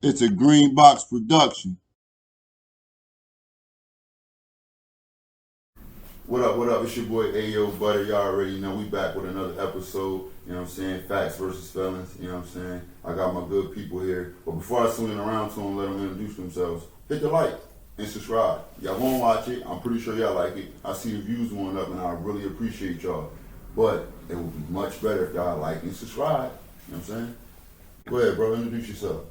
It's a Green Box production. What up, what up? It's your boy Ayo Butter. Y'all already know we back with another episode. You know what I'm saying? Factz versus Feelingz. You know what I'm saying? I got my good people here. But before I swing it around to them, let them introduce themselves. Hit the like and subscribe. Y'all won't watch it. I'm pretty sure y'all like it. I see the views going up and I really appreciate y'all. But it would be much better if y'all like and subscribe. You know what I'm saying? Go ahead, bro. Introduce yourself.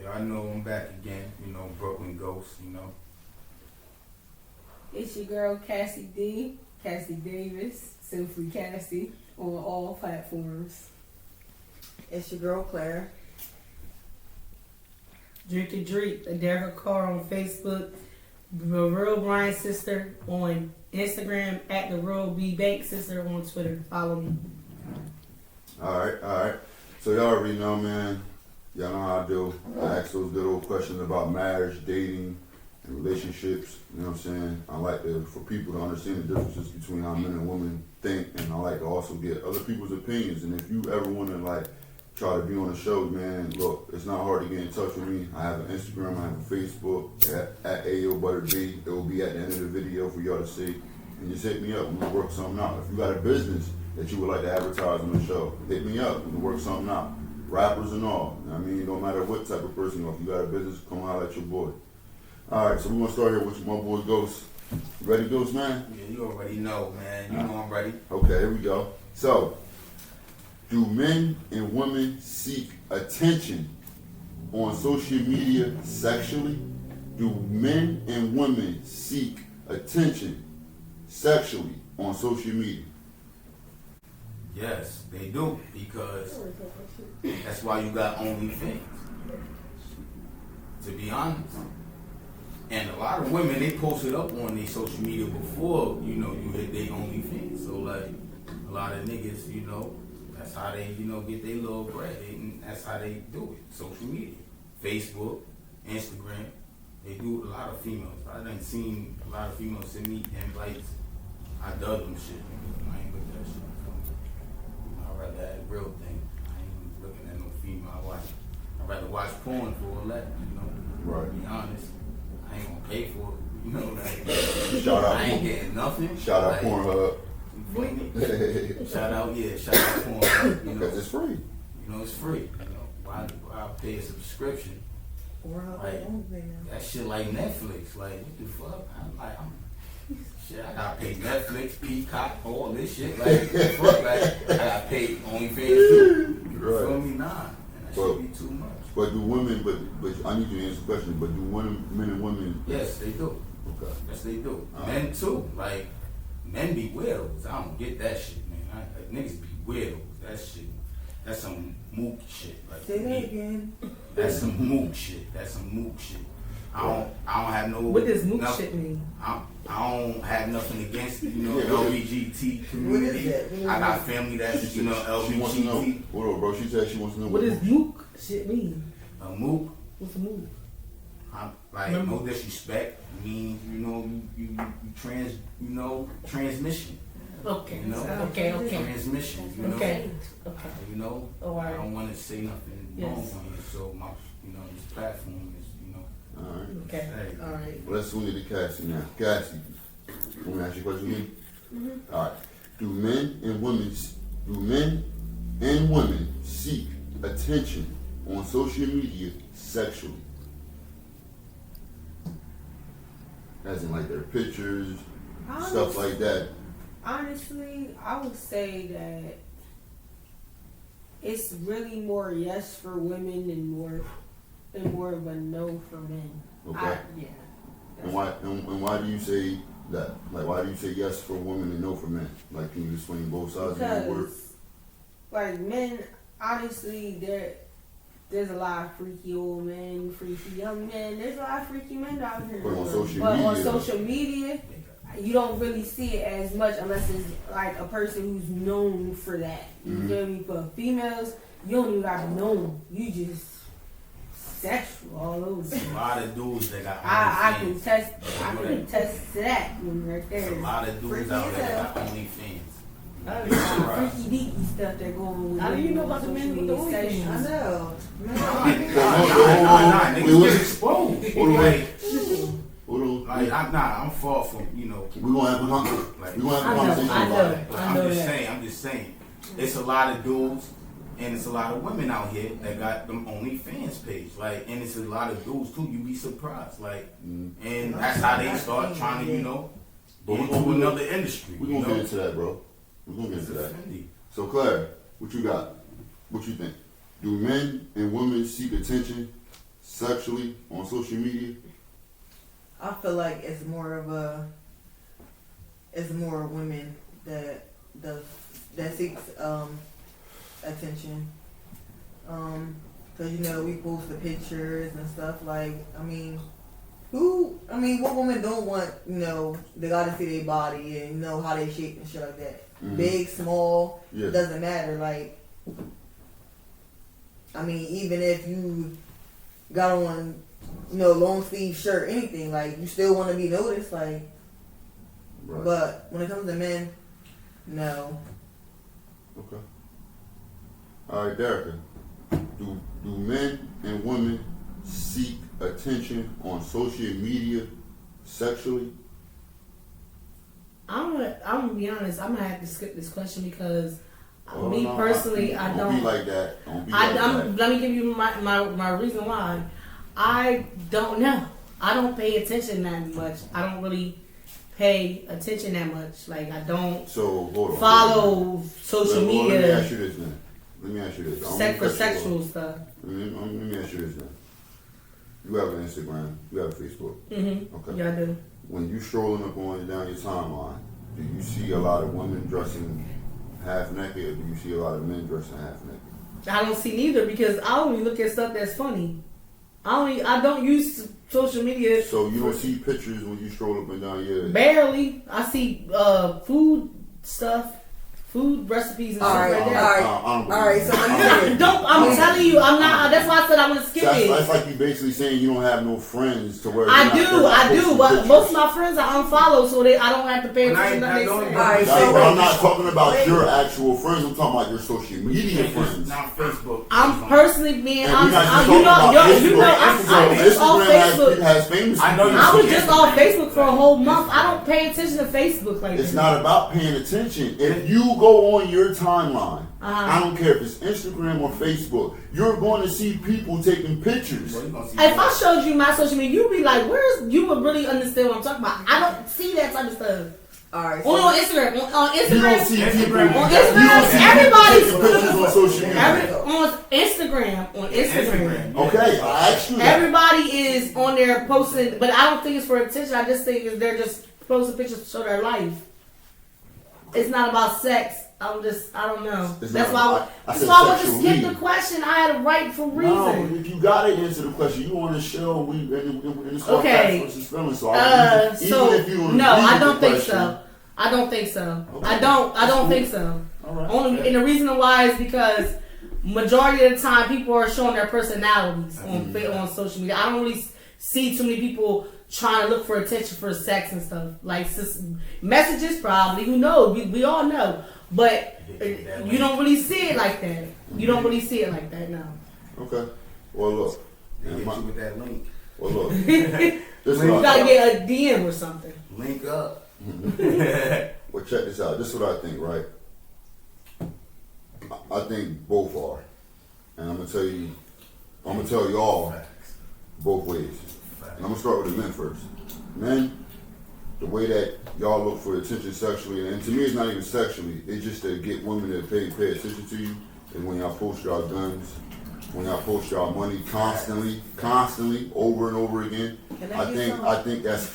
Yeah, I know I'm back again. You know, Brooklyn Ghost, you know. It's your girl Cassie D, Cassie Davis, Simply Cassie, on all platforms. It's your girl Claire. Drink and Drink, Adara Carr on Facebook, The Real Brian Sister on Instagram, at The Real B Bank Sister on Twitter. Follow me. Alright. So y'all already know, man. Y'all know how I do. I ask those good old questions about marriage, dating, and relationships. You know what I'm saying? I like for people to understand the differences between how men and women think, and I like to also get other people's opinions. And if you ever want to try to be on the show, man, look, it's not hard to get in touch with me. I have an Instagram, I have a Facebook at AOButterB. It will be at the end of the video for y'all to see. And just hit me up. We'll work something out. If you got a business that you would like to advertise on the show, hit me up. We'll work something out. Rappers and all. I mean, it don't matter what type of person you are. If you got a business, come holler at your boy. Alright, so we're going to start here with my boy Ghost. Ready, Ghost, man? Yeah, you already know, man. You know I'm ready. Okay, here we go. So, do men and women seek attention on social media sexually? Do men and women seek attention sexually on social media? Yes, they do, because that's why you got OnlyFans. To be honest. And a lot of women, they post it up on their social media before, you know, you hit their OnlyFans. So, like, a lot of niggas, you know, that's how they, you know, get their little bread. That's how they do it. Social media. Facebook, Instagram. They do it. A lot of females. I done seen a lot of females send me invites. I dug them shit. I ain't with that shit. I'd rather have a real thing. I ain't looking at no female. I'd rather watch porn for all that, you know. Right. To be honest. I ain't gonna pay for it, you know. Like, Shout out. I ain't getting nothing. Shout out like, Pornhub. Shout out Pornhub. You know, Because it's free. You know, it's free. You know, why I pay a subscription? Like, that shit like Netflix. Like, what the fuck? Shit, I gotta pay Netflix, Peacock, all this shit. Like, what the fuck? Like, I gotta pay OnlyFans too. You feel me? Nah. And that should be too much. But do women, but I need you to answer the question, but do men and women? Yes, they do. Okay. Yes, they do. Men too. Like, men be weirdos. I don't get that shit, man. Niggas be weirdos. That shit. That's some mook shit. Like, Say that again. That's some mook shit. I don't have no. What does mook shit mean? I don't have nothing against, you know, LGBT community. What is that? I got family that's, you know, She wants to know. LGBT. What up, bro? She said she wants to know. What does mook shit mean? A mook. What's a mook? Like, no disrespect, means, you know, you transmission. Okay. You know? Okay. Transmission, you know. Okay. You know, Oh, I don't want to say nothing wrong on here, so my, you know, this platform is, you know. All right. Okay. Hey. All right. Well, let's swing it to Cassie now. Cassie, want me to ask you a question, me? Mm-hmm. All right. Do men and women seek attention on social media sexually? As in, like, their pictures, stuff like that. Honestly, I would say that it's really more yes for women and more of a no for men. Okay. Yeah. And why do you say that? Like, why do you say yes for women and no for men? Like, can you explain both sides of the word? Because, like, men, honestly, there's a lot of freaky old men, freaky young men. There's a lot of freaky men out here. But on on social media, you don't really see it as much unless it's like a person who's known for that. You feel me? But females, you don't even gotta be known. You just sexual all over. A lot of dudes that got I OnlyFans. can attest to that one right there. There's a lot of dudes out there that got OnlyFans. freaky deaky stuff that go on. How do you know about the men with the I OnlyFans? know. Nah, niggas get exposed. Hold on. Like, Hold on. I'm far from, We gonna have a conversation I about it. know. I'm just saying, it's a lot of dudes and it's a lot of women out here that got them OnlyFans page. Like, and it's a lot of dudes too. You be surprised. Like, and that's how they start trying to, But get we into gonna another industry. We're gonna get into that, bro. We're gonna get into that. So, Claire, what you got? What you think? Do men and women seek attention sexually on social media? I feel like it's more women that seeks attention. Cause we post the pictures and stuff. Like, what woman don't want? They gotta see their body and how they shape and shit like that. Mhm. Big, small, Yeah. doesn't matter. Like, even if you got on, long sleeve shirt, anything, like, you still want to be noticed, like. Right. But when it comes to men, no. Okay. All right, Derica. Do men and women seek attention on social media sexually? I'm gonna be honest. I'm gonna have to skip this question because Oh, me no, personally, I don't don't. be like that. Don't be like that. Let me give you my reason why. I don't know. I don't pay attention that much. I don't really pay attention that much. Like, I don't So hold on. follow social Let me media ask you this then. Let me ask you this. for sexual stuff. Let me ask you this then. You have an Instagram. You have a Facebook. Mm-hmm. Okay. Yeah, I do. When you strolling up on down your timeline, do you see a lot of women dressing half naked, or do you see a lot of men dressing half naked? I don't see neither because I only look at stuff that's funny. I don't use social media. So you don't see pictures when you stroll up and down your. Barely. I see food stuff, food recipes and stuff like that. All right. So I'm telling you, I'm not. That's why I said I'm gonna skip it. That's like you basically saying you don't have no friends to where. I do, but most of my friends are unfollowed, so I don't have to pay attention to they say. Alright, I'm not talking about your actual friends. I'm talking about your social media friends. Not Facebook. I'm personally being And honest. we're not just talking about I'm just on Instagram Facebook. has famous. I know people. I was just on Facebook for a whole month. I don't pay attention to Facebook like It's that. not about paying attention. If you go on your timeline, Uh-huh. I don't care if it's Instagram or Facebook, you're going to see people taking pictures. If I showed you my social media, you'd be like, you would really understand what I'm talking about. I don't see that type of stuff. Alright. Only on Instagram. On You Instagram. don't see people. On You don't Instagram, see everybody's people taking pictures on social media. on Instagram. Okay, I asked you that. Everybody is on there posting, but I don't think it's for attention. I just think they're just posting pictures to show their life. It's not about sex. I don't know. It's That's not why about- I that's said why I want to sexually. skip the question. I had a rightful reason. No, you gotta answer the question. You on the show, and it's called Okay. Factz versus Feelingz. So, So even if you don't no, agree I with don't the think question, so. I don't think so. Okay. I don't That's think so. All right. Only and the reason why is because majority of the time people are showing their personalities on social media. I don't really see too many people trying to look for attention for sex and stuff like messages. Probably, who knows? We all know, but you don't really see it like that. You don't really see it like that now. Okay. Well, look. They hit you with that link. Well, look. This is You what gotta I get a DM or something. Link up. Well, check this out. This is what I think, right? I think both are, and I'm gonna tell y'all both ways. And I'm gonna start with the men first. Men, the way that y'all look for attention sexually, and to me it's not even sexually, it's just to get women to pay attention to you, and when y'all post y'all guns, when y'all post y'all money constantly, over and over again, I think that's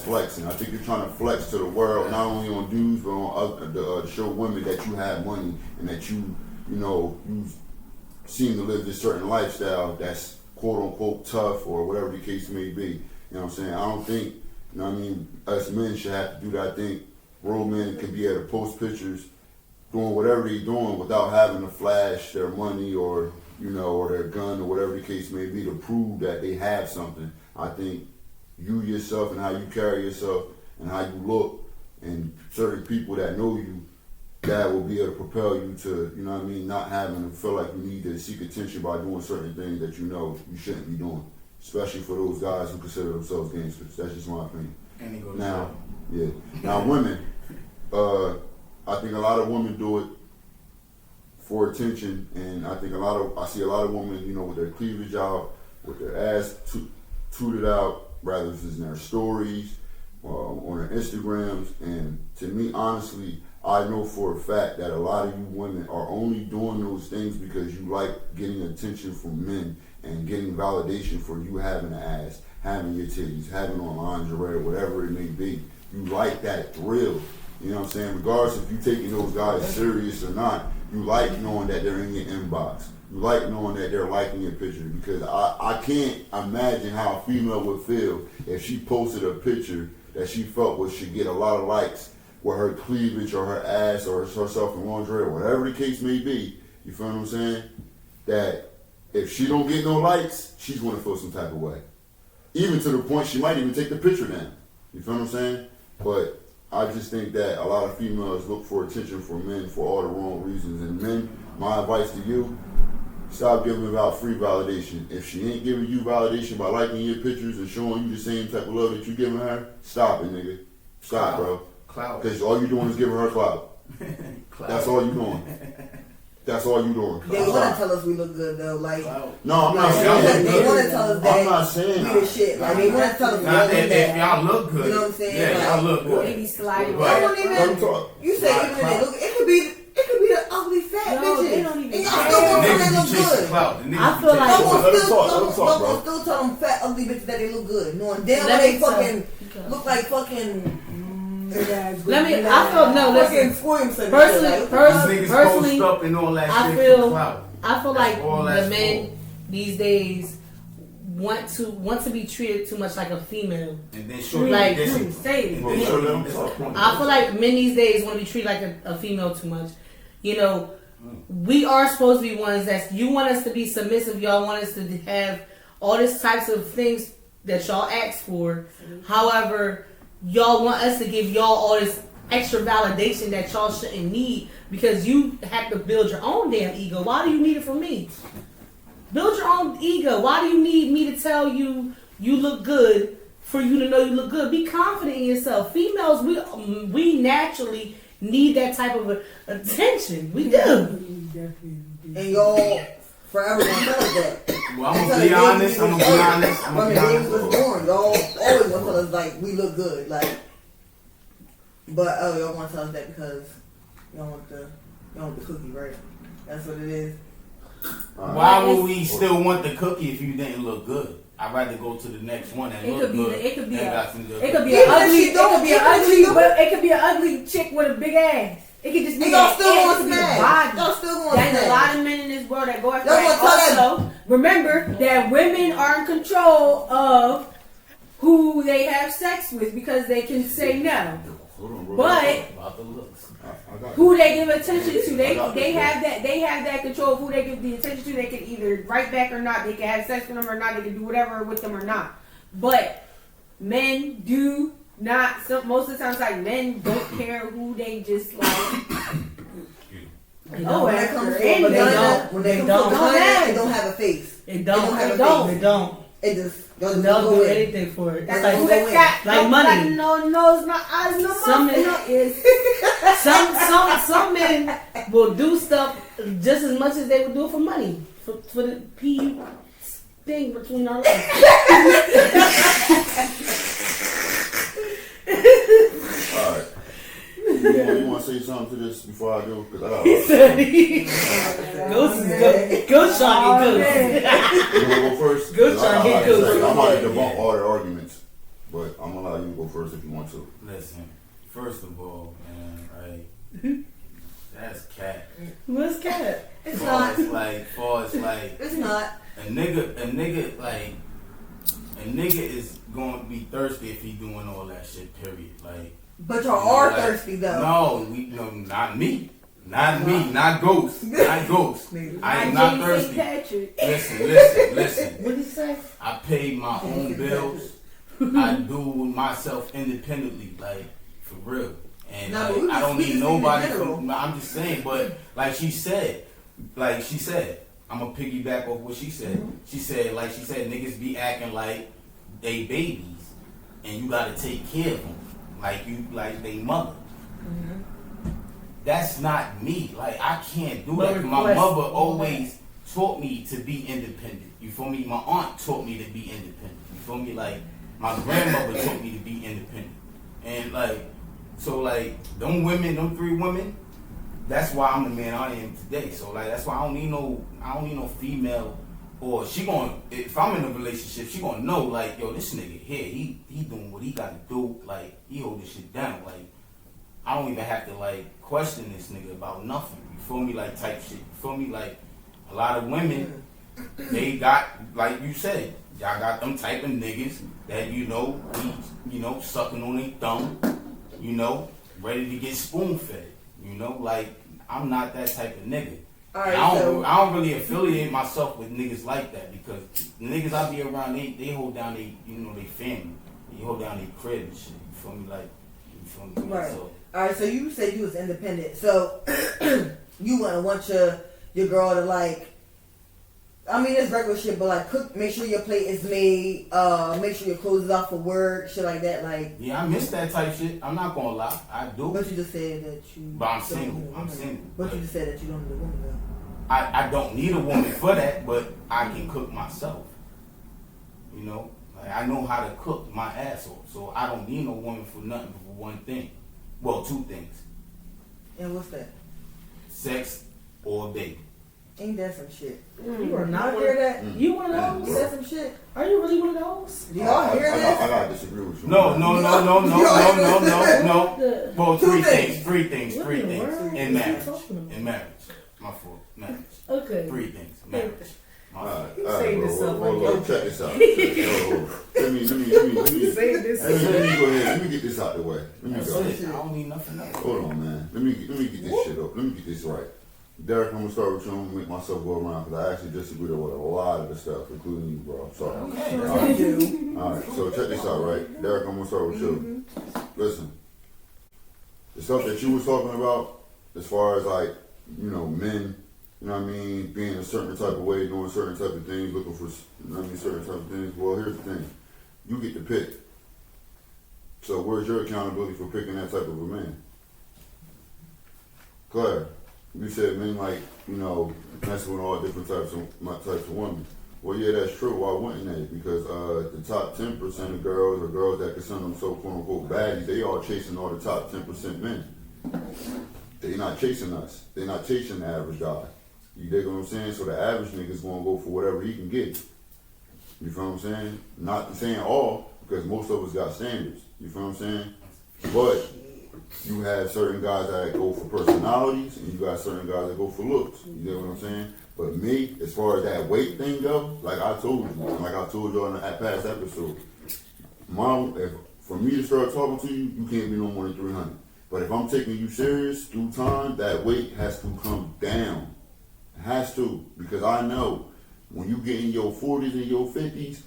flexing. I think you're trying to flex to the world, not only on dudes but on other, to show women that you have money and that you seem to live this certain lifestyle that's quote unquote tough or whatever the case may be. You know what I'm saying? I don't think, us men should have to do that. I think real men can be able to post pictures doing whatever they're doing without having to flash their money or their gun or whatever the case may be to prove that they have something. I think you yourself and how you carry yourself and how you look and certain people that know you that will be able to propel you to, you know what I mean, not having to feel like you need to seek attention by doing certain things that you know you shouldn't be doing. Especially for those guys who consider themselves gangsters. That's just my opinion. And they go Now, yeah. Now, women, I think a lot of women do it for attention, and I see a lot of women, you know, with their cleavage out, with their ass tooted out, rather it's in their stories, on their Instagrams, and to me, honestly, I know for a fact that a lot of you women are only doing those things because you like getting attention from men and getting validation for you having an ass, having your titties, having on lingerie, whatever it may be. You like that thrill. You know what I'm saying? Regardless if you're taking those guys serious or not, you like knowing that they're in your inbox. You like knowing that they're liking your picture, because I can't imagine how a female would feel if she posted a picture that she felt should get a lot of likes with her cleavage or her ass or herself in lingerie or whatever the case may be. You feel what I'm saying? That if she don't get no likes, she's going to feel some type of way. Even to the point she might even take the picture down. You feel what I'm saying? But I just think that a lot of females look for attention from men for all the wrong reasons. And men, my advice to you, stop giving out free validation. If she ain't giving you validation by liking your pictures and showing you the same type of love that you giving her, stop it, nigga. Stop, bro. Clout. Because all you doing is giving her clout. That's all you doing. That's all you doing. They want to tell us we look good though, like. No, I'm not saying that. They want to tell us that. I'm not saying we the shit. Like they want to tell us we look if good. y'all look good, You know what I'm saying? yeah, Like, y'all look good. They be sliding. I don't even. Let me talk. You say even if they look, it could be the ugly fat No, bitches. they don't even And y'all care. still gonna say Niggas they be look chasing good. clout. The niggas I be feel chasing like- clout. Let 'em talk. Y'all still tell them fat ugly bitches that they look good, knowing damn Let well they me tell- fucking look like fucking. Let me. I feel no. Fucking Listen. squirms and Personally, shit, like, These niggas personally, post up and all that I shit feel- for clout. I feel That's like all the that's men for. these days want to be treated too much like a female. And then show you Like, this. say And it. then show you this. I feel like men these days want to be treated like a female too much. You know, we are supposed to be ones that you want us to be submissive. Y'all want us to have all these types of things that y'all ask for. However, y'all want us to give y'all all this extra validation that y'all shouldn't need because you have to build your own damn ego. Why do you need it from me? Build your own ego. Why do you need me to tell you you look good for you to know you look good? Be confident in yourself. Females, we naturally need that type of attention. We do. and y'all forever gonna tell us that. Well, I'm gonna be honest. From I'm the gonna day be we honest. was born, y'all always want to tell us like we look good, like. But y'all want to tell us that because y'all want the cookie, right? That's what it is. Why would we still want the cookie if you didn't look good? I'd rather go to the next one and It look could be. good. It could be. and A, got some good it could be cookies. an ugly. Even if she don't, It could be an ugly chick with a big ass. It could just be And y'all that still ass, want it could be smash. the body. Y'all still want There's a smash. lot of men in this world that go after Y'all that. gonna tell Also, remember that women are in control of who they have sex with because they can say no. Hold on, bro. But About the looks. I got who they give attention to, they have that control of who they give the attention to. They can either write back or not. They can have sex with them or not. They can do whatever with them or not. But men do not. Most of the times, like men don't care who they just like. Oh, When it comes to and a they vagina, don't. when They it comes don't. to a vagina, Don't it don't have a face. It It don't. don't have a It don't. face. It don't. It just y'all just They'll go do in. anything for it. That's It's who like they got. like no, money. No nose, no eyes, no Some mouth, men- no ears. some men will do stuff just as much as they would do it for money. For the P thing between our legs. All right. You want to say something to this before I do? Because I got He said he go Sean Oh, get man. You want to go first? Good 'Cause I try, got a lot get to good. say. I'm about to debunk all the arguments, but I'm gonna allow you to go first if you want to. Listen, first of all, man, right? That's cat. What's cat? It's Far not. as like It's not. a nigga is going to be thirsty if he doing all that shit. Period. Like. But y'all You know, are like, thirsty though. No, not me. Not me, not Ghost. Not Ghost. I am not thirsty. Patrick. Listen. What did he say? I pay my own bills. I do myself independently, like, for real. And No, like, but we I don't just need speaking in nobody. general. I'm just saying, but like she said, I'm gonna piggyback off what she said. Mm-hmm. She said, niggas be acting like they babies, and you gotta take care of them like they mother. Mm-hmm. That's not me. Like, I can't do But that. My request- mother always taught me to be independent. You feel me? My aunt taught me to be independent. You feel me? Like, my grandmother taught me to be independent. And them women, them 3 women, that's why I'm the man I am today. So that's why I don't need no female, or if I'm in a relationship, she gonna know, like, yo, this nigga here, he doing what he gotta do, like, he hold this shit down. Like, I don't even have to question this nigga about nothing. You feel me? Like, type shit. You feel me? Like, a lot of women, they got, like you said, y'all got them type of niggas that, be, sucking on their thumb, ready to get spoon fed. Like, I'm not that type of nigga. All right, I don't really affiliate myself with niggas like that, because the niggas I be around, they hold down they family. They hold down their crib and shit. You feel me? Like, you feel me? Right. So, all right, so you said you was independent. So you wouldn't want your girl to it's regular shit, but cook, make sure your plate is made, make sure your clothes is off for work, shit like that. Yeah, I miss that type shit. I'm not gonna lie, I do. But you just said that you. But I'm don't single. need a I'm woman. single. But you just said that you don't need a woman though. I don't need a woman for that, but I can cook myself. I know how to cook my ass off, so I don't need no woman for nothing but for one thing. Well, 2 things: And what's that? sex or baby. Ain't that some shit? You are not Y'all one hear of that? You one of Ain't those? that some shit? Are you really one of those? Do y'all hear I this? gotta disagree with you. No. Well, Two 3 things. 3 things. What 3 in the things. world In are you marriage. talking about? In marriage. My fault. Marriage. Okay. 3 things. Marriage. My fault. Save this up, Hold like on, check this out. Let me Save this go ahead. Let me get this out the way. Let me That's go. it. I don't need nothing else. Hold on, man. Let me get this shit up. Let me get this right. Derek, I'm gonna start with you. I'm gonna make myself go around because I actually disagree with a lot of the stuff, including you, bro. Sorry. Okay. All right. So check this out, right? Derek, I'm gonna start with you. Listen, the stuff that you was talking about, as far as men, being a certain type of way, doing certain type of things, looking for, certain type of things. Well, here's the thing: you get to pick. So where's your accountability for picking that type of a man? Claire, you said men messing with all different types of women. Well, yeah, that's true. Why wouldn't they? Because the top 10% of girls, or girls that consider themselves quote unquote baddies, they are chasing all the top 10% men. They're not chasing us. They're not chasing the average guy. You dig what I'm saying? So the average nigga's gonna go for whatever he can get. You feel what I'm saying? Not saying all, because most of us got standards. You feel what I'm saying? But you have certain guys that go for personalities, and you got certain guys that go for looks. You get what I'm saying? But me, as far as that weight thing go, like I told you, and like I told you in the past episode, for me to start talking to you, you can't be no more than 300. But if I'm taking you serious through time, that weight has to come down. It has to, because I know when you get in your 40s and your 50s,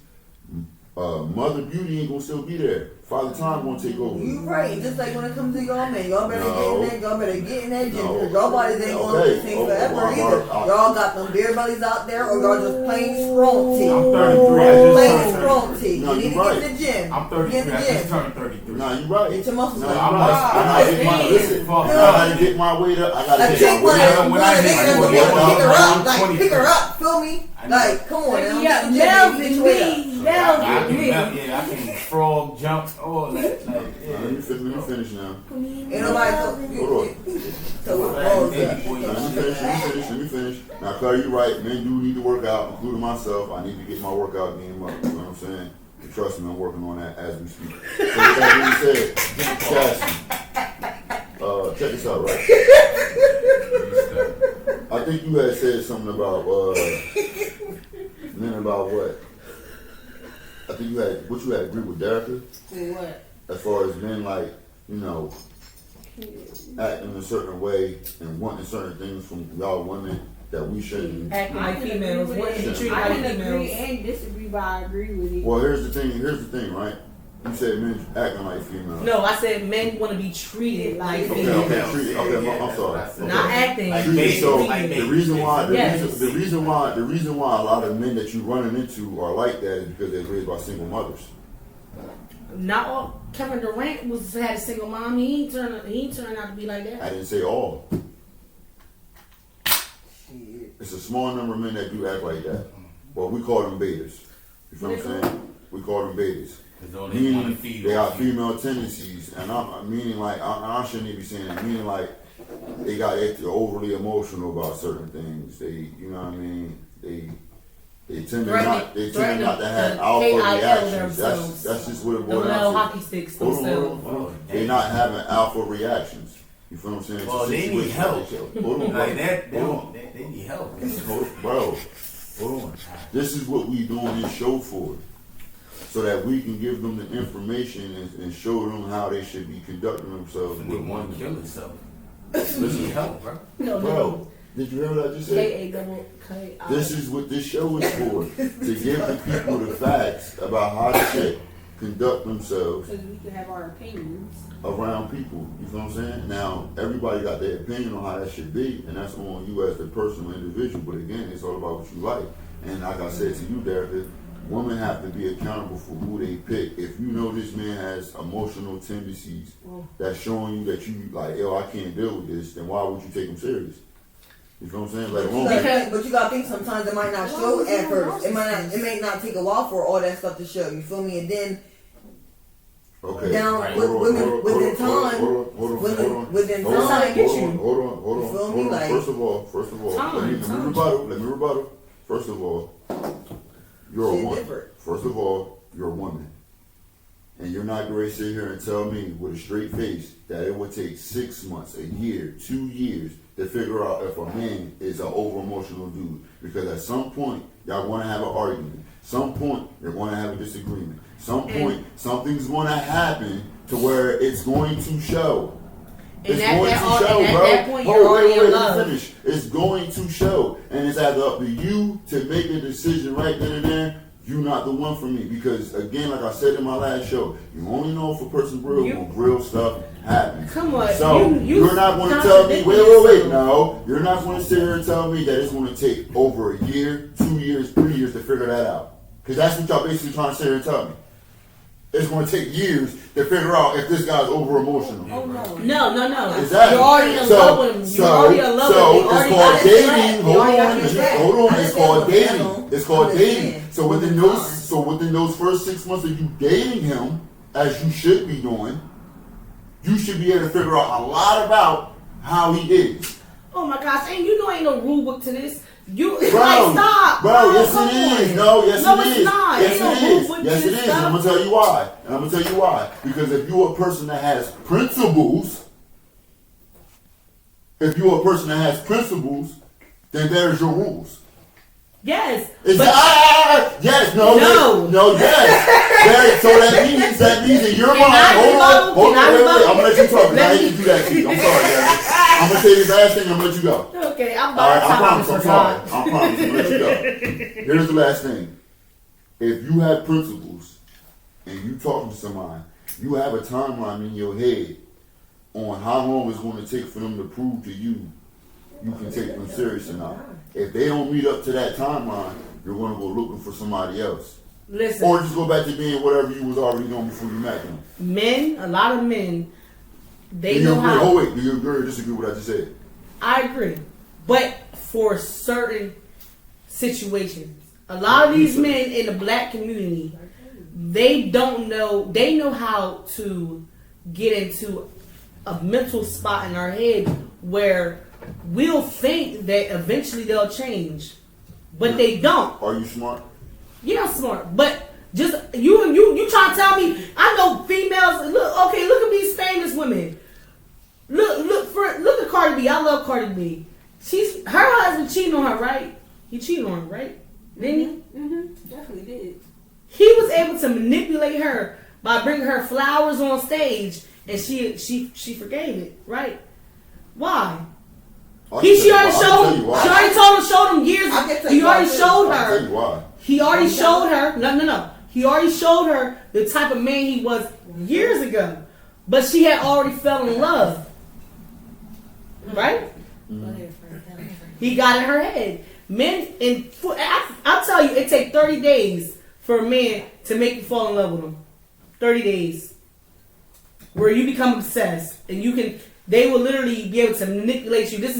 Mother Beauty ain't gonna still be there. Father Time gonna take over. You right. Just like when it comes to y'all men, y'all better get in that gym. No. Because y'all bodies ain't gonna Okay. be the same forever Okay. either. Y'all got them beer bellies out there, or y'all just plain scrumpty. I'm 33. I just Plain turned 33. scrumpty. No, You need you to right. get in the gym. I'm 33. Get in the I just gym. turned 33. Nah, you right. Get your muscles Nah, up. you right. I gotta get my listen. I gotta get my weight up. I gotta A get chick my wanna weight up. when I hit pick her 40, up, like 23. pick her up, feel me? I know. Like, come on, now. Yeah, Get in the gym, get your weight up. I can frog, jump, all that. Let me finish now. Ain't nobody Hold on. Let me finish. Now, Claire, you're right. Men do need to work out, including myself. I need to get my workout game up. You know what I'm saying? And trust me, I'm working on that as we speak. So with that being said, Cassie, check this out, right? I think you had said something about men about what? I think you had agreed with Derica What? as far as men acting a certain way and wanting certain things from y'all women that we shouldn't. Acting like can females. agree What with you it. treat I like can agree females. and disagree, but I agree with it. Well, here's the thing, right? You said men acting like females. No, I said men want to be treated like females. I'm sorry. Not acting. Like Treated, babies, so like the babies. reason why Yes. the reason why a lot of men that you running into are like that is because they're raised by single mothers. Not all. Kevin Durant had a single mom. He ain't turned out to be like I that. didn't say all. It's a small number of men that do act like that. Well, we call them betas. You feel what I'm saying? We call them betas. Though they want to Meaning feed they got off you. female tendencies, and I'm meaning like I shouldn't even be saying that. Meaning like they're overly emotional about certain things. They, you know what I mean? They tend to not to have alpha reactions. That's just what it The boils little down to. hockey sticks Hold on, themselves. hold on. They're not having alpha reactions. You feel what I'm saying? It's Well, a they need situation help. they Hold on, Like bro. they need help. Bro, hold on. This is what we doing this show for. So that we can give them the information and show them how they should be conducting themselves They with want to women. kill themselves. They need help, bro. No, Bro, did you hear what I just said? K-A-double-K-I. This is what this show is for. To give the people the facts about how they should conduct themselves So we can have our opinions. around people. You feel what I'm saying? Now, everybody got their opinion on how that should be, and that's on you as the personal individual. But again, it's all about what you like. And like I said to you, Derek, women have to be accountable for who they pick. If you know this man has emotional tendencies that's showing you that you like, yo, I can't deal with this, then why would you take him serious? You feel what I'm saying? Like, But you gotta think sometimes it might not show at first. It may not take a while for all that stuff to show. You feel me? And then okay. down Right. within time. Hold You feel me? on. Like- First of all, let me rebuttal. First of all, you're a Shit woman. different. First of all, you're a woman. And you're not going to sit here and tell me with a straight face that it would take 6 months, a year, 2 years to figure out if a man is an over-emotional dude. Because at some point, y'all want to have an argument. Some point, you're going to have a disagreement. Some point, something's going to happen to where it's going to show. And It's at going that- to show, and at bro. that point, you're already in Let me love. finish. It's going to show. And it's either up to you to make a decision right then and there. You're not the one for me. Because, again, like I said in my last show, you only know if a person's real when real stuff happens. Come on. So, you're not going to tell me, wait. No. You're not going to sit here and tell me that it's going to take over a year, 2 years, 3 years to figure that out. Because that's what y'all basically trying to sit here and tell me. It's going to take years to figure out if this guy's over emotional. Oh no. No. Exactly. You're already in love with him. You're already in love with him. So it's called dating. Hold on. I It's called understand. dating. It's called I dating. understand. So within those first 6 months of you dating him, as you should be doing, you should be able to figure out a lot about how he is. Oh my gosh, and you know ain't no rule book to this. You Bro, like stop. Bro, yes come it is. on. No, yes No, it it's is. not. Yes Ain't no it rule is. book to Yes it this is. And I'm stuff. gonna tell you why. And I'm gonna tell you why. Because if you're a person that has principles, then there's your rules. Yes. Yes, No. yes. So that means in your Can mind. I Hold on, rebuttal? wait. I'm gonna let you talk. 'Cause Let I hate me- to do that to you. I'm sorry, guys. I'm gonna say this last thing. I'm gonna let you go. Okay, I'm All about right, to I talk promise. about I'm this sorry. for I promise. I'm gonna let you go. Here's the last thing. If you have principles and you talking to somebody, you have a timeline in your head on how long it's going to take for them to prove to you can take them serious or not. If they don't meet up to that timeline, you're going to go looking for somebody else. Listen, Or just go back to being whatever you was already doing before you met them. men, a lot of men, they Do you know agree? how. Oh wait, do you agree or disagree with what I just said? I agree, but for certain situations, a lot of these men in the black community, they don't know. They know how to get into a mental spot in our head where we'll think that eventually they'll change, but they don't. Are you smart? Yeah, I'm smart, but just you trying to tell me I know females. Look at these famous women. Look at Cardi B. I love Cardi B. Her husband cheating on her, right? He cheated on her, right? Didn't he? Mm-hmm. Definitely did. He was able to manipulate her by bringing her flowers on stage, and she forgave it, right? Why? She already showed him years. I can tell He you already why, too. showed I'll tell her. you why. He already showed her. No. He already showed her the type of man he was years ago, but she had already fell in love, right? He got in her head. Men, I'll tell you, it takes 30 days for a man to make you fall in love with him. 30 days. Where you become obsessed. And they will literally be able to manipulate you. These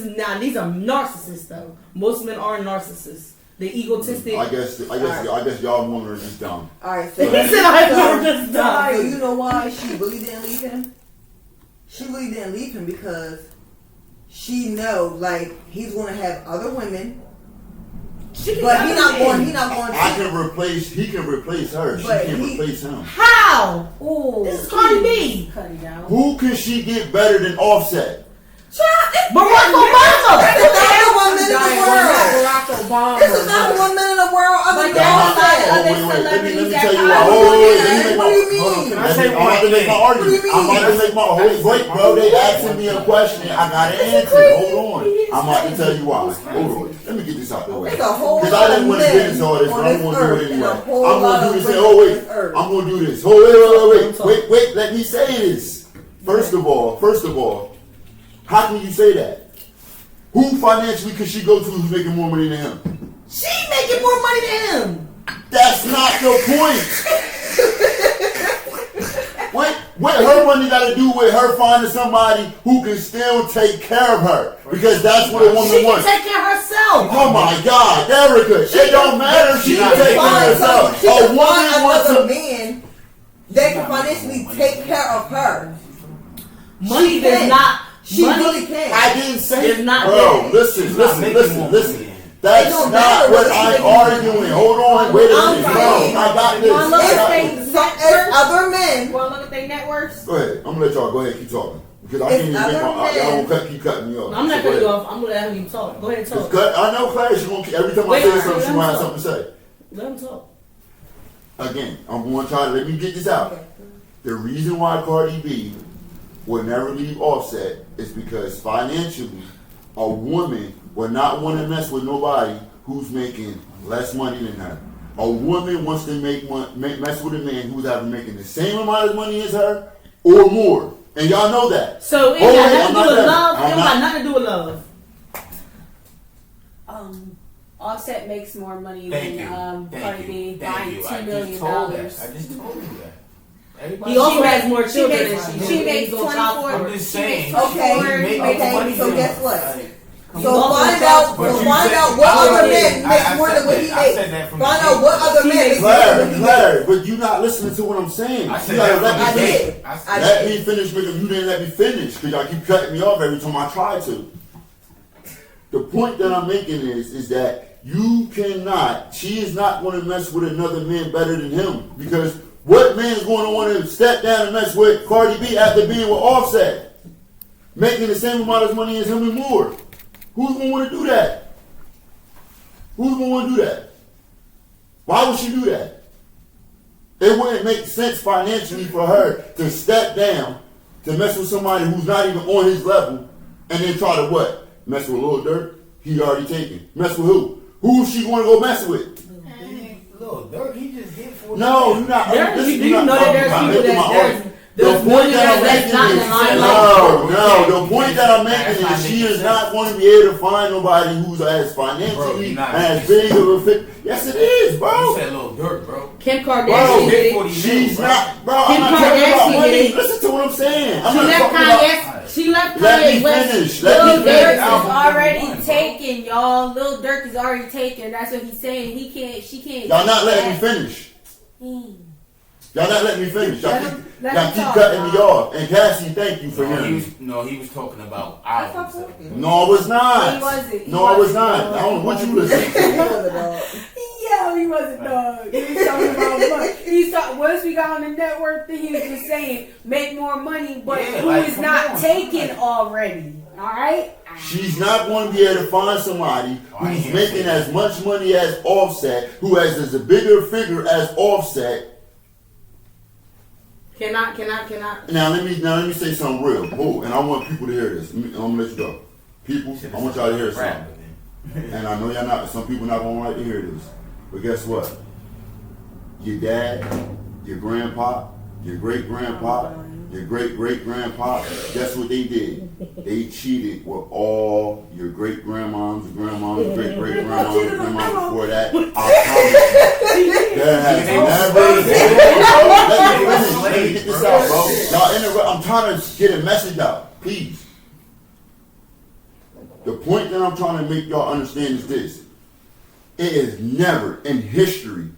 are narcissists though. Most men are narcissists. They're egotistic. I guess y'all women are just dumb. Alright, He said I was just dumb. So you know why she really didn't leave him? She really didn't leave him because she know like he's gonna have other women. But he not going. He can replace her. She But can't replace him. How? Ooh, This is Cardi B. Cut it out. Who can she get better than Offset? Barack Obama. This is not the woman in the world. Barack Obama. This is not the woman in the world other than Offset. Let me tell you why. What do you mean? I'm about to make my argument. I'm about to make my wait, bro. They asking me a question. I gotta answer. Hold on. I'm about to tell you why. Hold on. Let me get this out the way. There's a whole Because lot I didn't of want to get men into all this, but on I'm this going to do earth it and anyway. a whole I'm lot going to do of this. women Oh, on wait. this earth. I'm going to do this. Oh, wait. Let me say this. First of all, how can you say that? Who financially could she go to who's making more money than him? She making more money than him. That's not the point. What her money got to do with her finding somebody who can still take care of her? Because that's what a woman She can wants. take care of herself. Oh my God, Erica! It don't matter if she can take care of herself. She A can woman find wants another to. man that can financially take care of her. Money She does can. not. She money, really can. I didn't say. It's not Bro, that. listen. It That's don't not matter what what I'm she arguing. Hold on, wait a I'm minute, bro. saying- I got You wanna look this. at It's other men. You want to look at their net worth? Go ahead. I'm gonna let y'all go ahead. Keep talking because I It's can't even make other my. Y'all men. won't keep cutting me off. I'm not So go cutting you ahead. off. I'm gonna let him talk. Go ahead and Just talk. cut. I know Claire. She gonna every time I Wait, say let something, she him gonna have talk. something to say. Let him talk. Again, I'm going to try to let me get this out. The reason why Cardi B will never leave Offset is because financially, a woman will not want to mess with nobody who's making less money than her. A woman wants to mess with a man who's either making the same amount of money as her or more. And y'all know that. So it Oh, got wait, nothing to I'm do not with done. love. I'm It got not- nothing to do with love. Offset makes more money Thank than you. Cardi B, buying I $2 million. just told that. I just told you that. Everybody He also She has makes- more she children makes- than she she do. makes He's on child 24. support. I'm just She saying. makes Okay, Make okay, more money so than guess her. what? Like, So also find child out. support. So But you find said- out what I other already- men I make more said than what that. he I said that makes. from the Find gate. out what other She men makes make more than what he makes. Claire, but you're not listening to what I'm saying. I You said gotta that let from me the finish. gate. I Let did. me finish because you didn't let me finish because y'all keep cutting me off every time I try to. The point that I'm making is that you cannot, she is not going to mess with another man better than him because what man is going to want to step down and mess with Cardi B after being with Offset? Making the same amount of money as him and more. Who's going to want to do that? Who's going to want to do that? Why would she do that? It wouldn't make sense financially for her to step down to mess with somebody who's not even on his level and then try to what? Mess with Lil Durk? He already taken. Mess with who? Who is she going to go mess with? Lil Durk, he just hit for No, you're not. There, this- do you're you not know that talking there's about people making my argument. that's there's The point that I'm millionaires that's not in the making is limelight. no. The point that I'm making is she is not going to be able to find nobody who's as financially you're not as making big of a fit. Yes, it is, You bro. said Lil Durk, bro. Kim Bro, Kardashian did it. She's not, bro. Kim I'm not talking about Kardashian money. did it. Listen to what I'm saying. I'm She not left talking about. Kanye. She left Let me Kanye West. finish. Let Lil me Durk finish. is Album already number one, bro. taken, y'all. Lil Durk is already taken. That's what he's saying. He can't. She can't. Y'all not letting me finish. Y'all not letting me finish. Y'all keep cutting me off. And Cassie, thank you for hearing me. He was talking about That's not albums. talking. No, I was not. He wasn't. He No, I was wasn't. not. I don't know what you listening to. Yeah, he wasn't dog. He was talking about money. He's talking. Once we got on the network thing, he was just saying make more money, but Yeah, who like, is come not on. taken already? All right. She's not going to be able to find somebody who's making as much money as Offset, who has as a bigger figure as Offset. Cannot. Now let me say something real. Oh, and I want people to hear this. I'm gonna let you go. People, I want y'all to hear something. And I know y'all not. Some people not gonna like to hear this. But guess what? your dad, your grandpa, your great grandpa, your great great grandpa, guess what they did? They cheated with all your great grandmoms, grandmoms, great great grandmoms, grandmoms before that. I promise you. There has never let me get this out, bro. Y'all interrupt. I'm trying to get a message out, please. The point that I'm trying to make y'all understand is this. It has never in history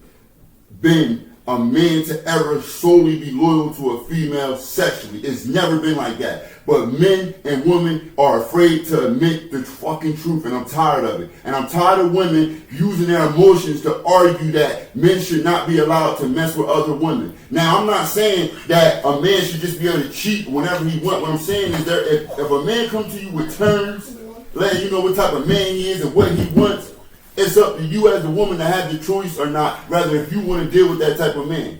been a man to ever solely be loyal to a female sexually. It's never been like that. But men and women are afraid to admit the fucking truth, and I'm tired of it. And I'm tired of women using their emotions to argue that men should not be allowed to mess with other women. Now, I'm not saying that a man should just be able to cheat whenever he wants. What I'm saying is that if a man comes to you with terms, letting you know what type of man he is and what he wants, it's up to you as a woman to have the choice or not, rather if you want to deal with that type of man.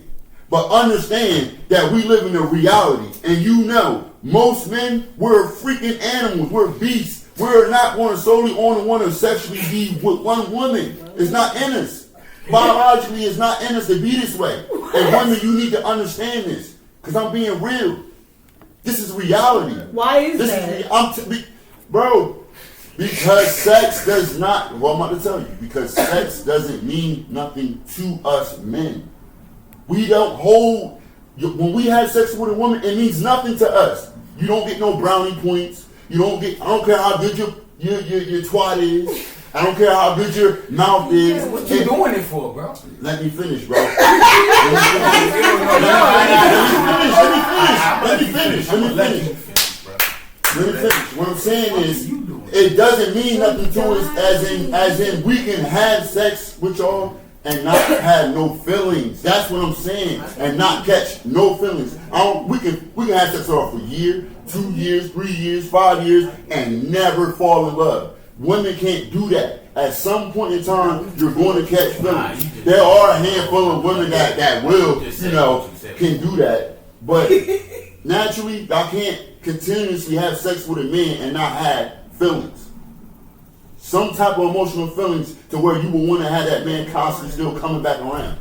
But understand that we live in a reality, and you know, most men, we're freaking animals, we're beasts. We're not going to solely only want to sexually be with one woman. It's not in us. Biologically, it's not in us to be this way. And women, you need to understand this, because I'm being real. This is reality. Why is that? Bro, because sex does not, well, I'm about to tell you, because sex doesn't mean nothing to us men. We don't hold, when we have sex with a woman, it means nothing to us. You don't get no brownie points. You don't get, I don't care how good your twat is. I don't care how good your mouth is. What you doing it for, bro? Let me finish, bro. Let me finish. What I'm saying is, it doesn't mean nothing to us as in we can have sex with y'all and not have no feelings. That's what I'm saying. And not catch no feelings. We can have sex for a year, 2 years, 3 years, 5 years, and never fall in love. Women can't do that. At some point in time, you're going to catch feelings. There are a handful of women that will, can do that. But naturally, I can't continuously have sex with a man and not have feelings. Some type of emotional feelings to where you will want to have that man constantly still coming back around.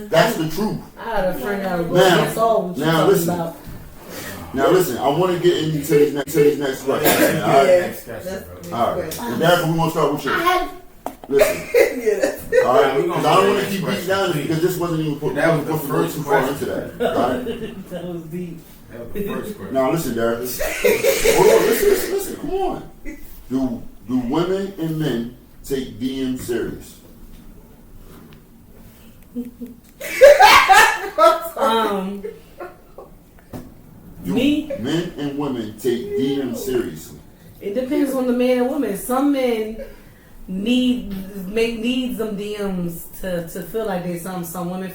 That's the truth. I had a friend that was going Now listen, I want to get into these next questions. All right. And therefore we want to start with you. Listen. All right. Because I don't want to keep beating down this because this wasn't even put too far into that. Right? That was deep. That was the first question. Now listen, Derek. Hold on. Listen. Come on. Do women and men take DM serious? Men and women take DM seriously? It depends on the man and woman. Some men need them DMs to feel like they something. Some women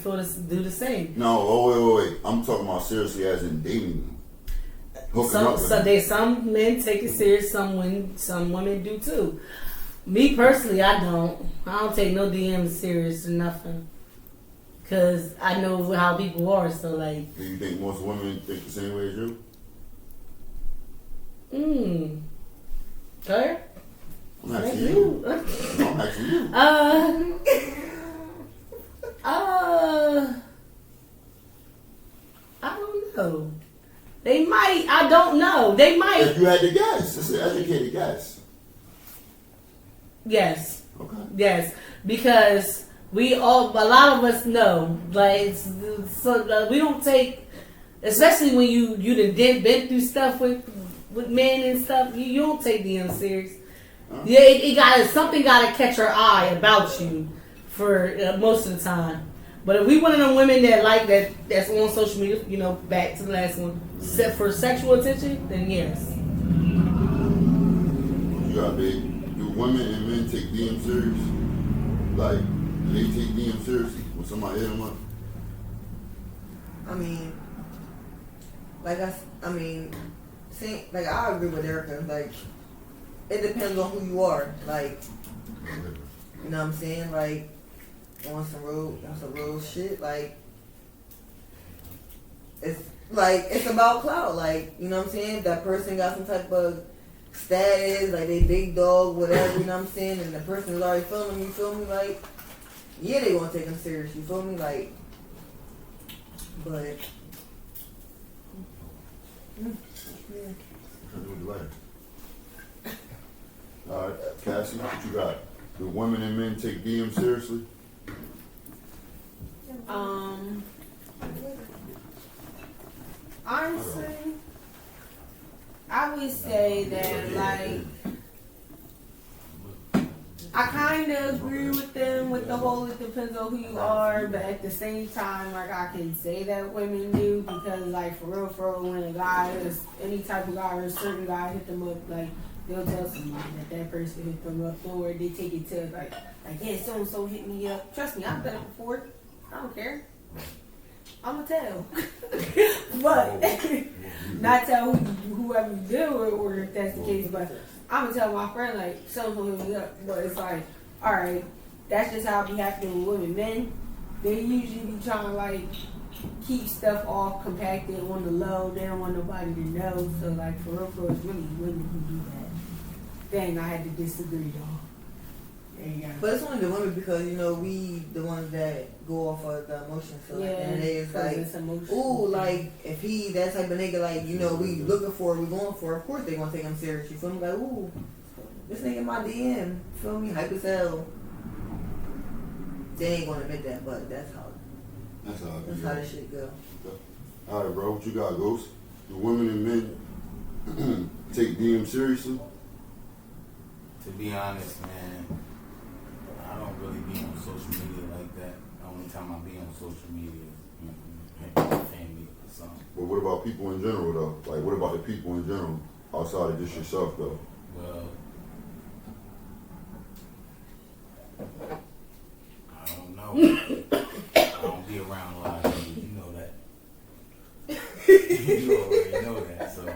do the same. No, wait. I'm talking about seriously as in dating them. Some men take it serious. Some women do too. Me personally, I don't take no DMs serious or nothing. Cause I know how people are. So like. Do you think most women think the same way as you? Okay. I'm asking you. I'm asking you. I don't know. They might. I don't know. They might. If you had to guess, it's an educated guess. Yes. Okay. Yes, because a lot of us know, like, so we don't take, especially when you been through stuff with men and stuff. You don't take them serious. Yeah, something gotta catch our eye about you for most of the time. But if we one of them women that like that's on social media, back to the last one, for sexual attention, then yes. You got big. Do women and men take DM serious? Like, do they take DM seriously when somebody hit them up? I agree with Erica. Like, it depends on who you are. Like, you know what I'm saying? Like, on some real shit. Like, it's about clout. Like, you know what I'm saying? That person got some type of status, like they big dog, whatever. You know what I'm saying? And the person is already feeling me. Like, yeah, they gonna take them serious. You feel me? Like, but. All right, Cassie, what you got? Do women and men take DM seriously? Honestly, I would say that, like, I kind of agree with them with the whole it depends on who you are, but at the same time, like, I can say that women do because, like, for real, when a guy is any type of guy or a certain guy hit them up, like, they'll tell somebody that person hit them up, or they take it to, like yeah, so-and-so hit me up. Trust me, I've done it before. I don't care. I'm gonna tell. But, not tell whoever you deal with, or if that's the case, but I'm gonna tell my friend, like, so-and-so hit me up. But it's like, alright, that's just how it be happening with women. Men, they usually be trying to, like, keep stuff all compacted on the low. They don't want nobody to know. So, like, for real, it's really women who do that. Dang, I had to disagree, y'all. There you go. But it's only the women because, you know, we the ones that go off of the emotion. So, Yeah, like, and it is like, it's emotional. ooh, like, if he that type of nigga, like, you know, we looking for, we going for, of course they gonna take him serious. You feel me? Like, ooh, this nigga my DM. You feel me? Hype as hell. They ain't gonna admit that, but that's how this shit go. All right, bro, what you got, Ghost? Do women and men take DM seriously? To be honest, man, I don't really be on social media like that. The only time I be on social media is with my family or something. But what about people in general, though? Like, what about the people in general outside of just yourself, though? Well, I don't know. I don't be around a lot of people. You know that. You already know that, so. I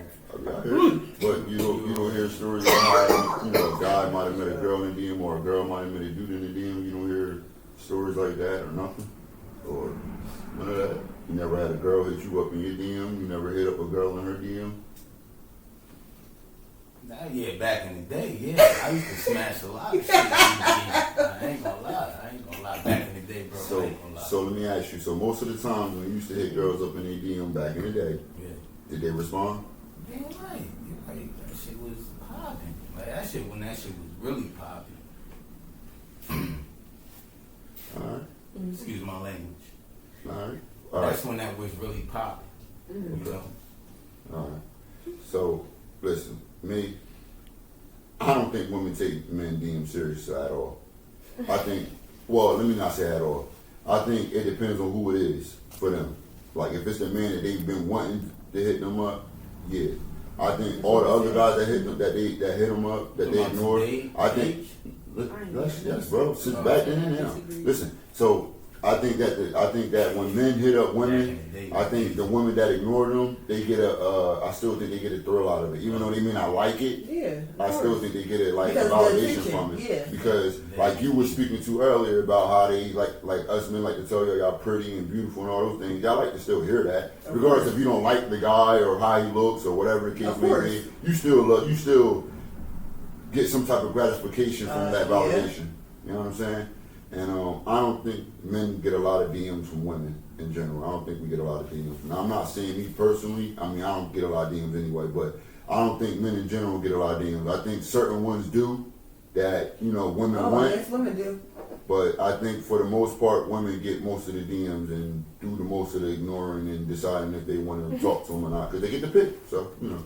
hear you. But you don't hear stories of how, you know, a guy might have met a girl in the DM or a girl might have met a dude in the DM. You don't hear stories like that or nothing? Or none of that? You never had a girl hit you up in your DM? You never hit up a girl in her DM? Yeah, back in the day, yeah. I used to smash a lot of shit in the DM. I ain't gonna lie. Back in the day, bro, I ain't gonna lie. So let me ask you, so most of the times when you used to hit girls up in their DM back in the day, Yeah. did they respond? You're right. That shit was popping. Like that shit when that shit was really popping. Alright. Excuse my language. Alright. That's when that was really popping. You know? Alright. So, listen, me, I don't think women take men DM serious at all. I think, well, let me not say at all. I think it depends on who it is for them. Like, if it's the man that they've been wanting to hit them up, yeah. I think all the other guys that hit them, that hit them up, that they ignored, I think, yes, bro, sit back in and now. Listen, so I think that when men hit up women, I think the women that ignore them, they get I still think they get a thrill out of it. Even though they may not like it, Yeah. I still think they get it like Because a of the validation attention, from it. yeah. Because like you were speaking to earlier about how they like us men like to tell y'all pretty and beautiful and all those things. Y'all like to still hear that. Regardless if you don't like the guy or how he looks or whatever the case Of may course. be, you still get some type of gratification from that yeah. validation. You know what I'm saying? And I don't think men get a lot of DMs from women in general. I don't think we get a lot of DMs. Now, I'm not saying me personally. I mean, I don't get a lot of DMs anyway, but I don't think men in general get a lot of DMs. I think certain ones do that, you know, women want. Yes, women do. But I think for the most part, women get most of the DMs and do the most of the ignoring and deciding if they want to talk to them or not, because they get the pick. So, you know.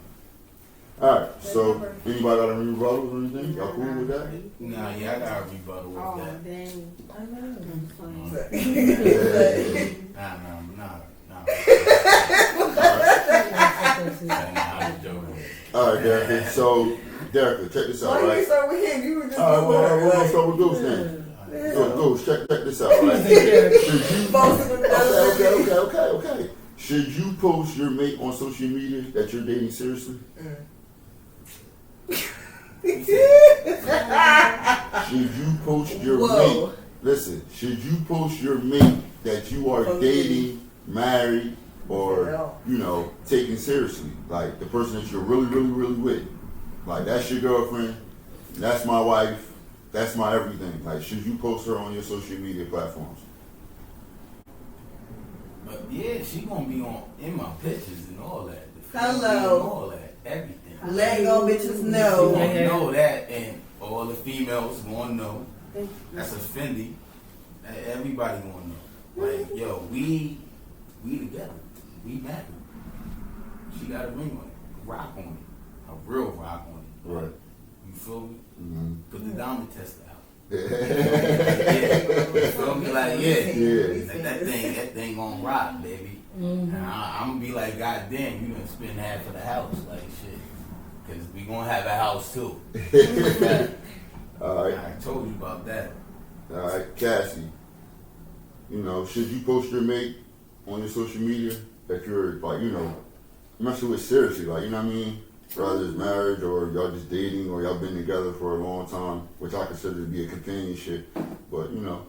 All right. So, anybody got any rebuttals or anything? Y'all cool with that? Nah, yeah, I got a rebuttal with Oh, that. dang. I know. I'm playing. Nah. All right, Derek. So, Derek, check this out, Why you right? start with him? You were just All right, well, we're gonna start with Ghost then. Ghost, check this out, right? Okay. Should you post your mate on social media that you're dating seriously? Should you post your mate? Listen, should you post your mate that you are dating, married, or you know, taking seriously? Like the person that you're really with. Like that's your girlfriend, that's my wife, that's my everything. Like, should you post her on your social media platforms? But yeah, she gonna be in my pictures and all that. The Hello. family and all that, everything. Let go, bitches She know. gonna know that, and all the females gonna know. That's a Fendi. Everybody gonna know. Like, yo, we together. We married. She got a ring on it, rock on it, a real rock on it. Right. You feel me? Mm-hmm. Put the diamond tester out. Yeah. You feel me? Like, yeah. Yeah. Like, that thing gonna rock, baby. And I'm gonna be like, God damn, you done spend half of the house, like shit. Cause we gonna have a house too. All right. I told you about that. All right, Cassie. You know, should you post your mate on your social media that you're like, you know, messing with seriously, like, you know what I mean? Whether it's marriage or y'all just dating or y'all been together for a long time, which I consider to be a companionship, but you know.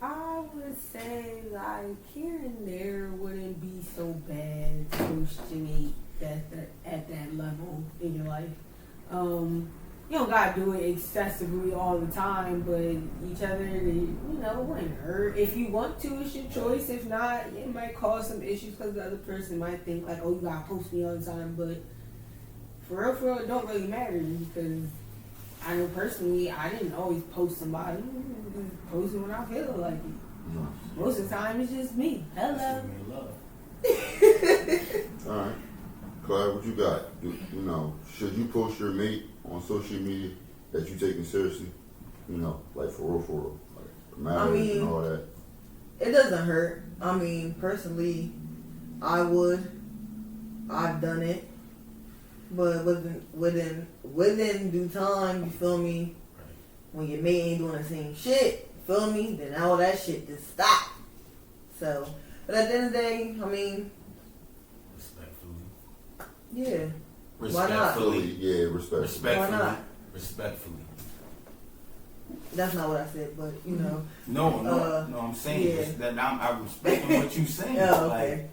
I would say like here and there wouldn't be so bad to post your mate at that level in your life. You don't gotta do it excessively all the time, but each other, you know, wouldn't hurt. If you want to, it's your choice. If not, it might cause some issues because the other person might think like, oh, you gotta post me all the time. But for real, it don't really matter because I know personally, I didn't always post somebody. Post it when I feel like it. Most of the time, it's just me. Hello. That's me love. All right. Clyde, what you got? You know, should you post your mate on social media that you taking seriously? You know, like for real, like marriage and all that. It doesn't hurt. I mean, personally, I would. I've done it, but within due time, you feel me? When your mate ain't doing the same shit, you feel me? Then all that shit just stop. So, but at the end of the day, I mean, yeah. Why not? Yeah, respectfully. Why not? Respectfully. That's not what I said, but you know. No, I'm saying yeah. that I'm respecting what you saying. Oh, okay.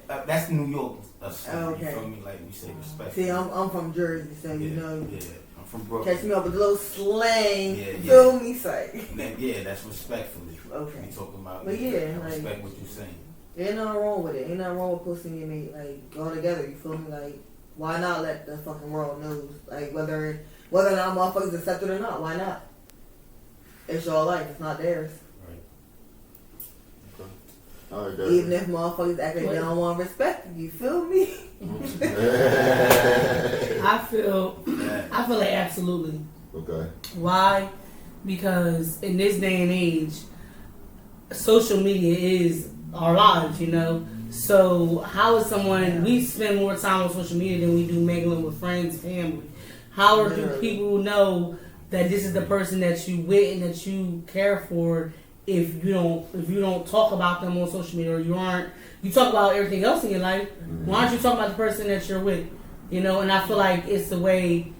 Like, that's New York. Okay. You feel me? Like we say respectfully. See, I'm from Jersey, so you know. Yeah, I'm from Brooklyn. Catch me up with a little slang. Yeah. Feel me, say. Yeah, that's respectfully. Okay. We talking about. But yeah, I respect what you're saying. Ain't nothing wrong with it. Ain't nothing wrong with posting your mate. Like, go together. You feel me? Like, why not let the fucking world know? Like, whether or not motherfuckers accept it or not, why not? It's your life. It's not theirs. Okay. All right, Even if motherfuckers act like they don't want to respect you. You feel me? I feel like absolutely. Okay. Why? Because in this day and age, social media is our lives, you know. So how is we spend more time on social media than we do mingling with friends, family? How do people know that this is the person that you with and that you care for if you don't talk about them on social media, or you talk about everything else in your life? Why aren't you talking about the person that you're with? You know, and I feel like it's the way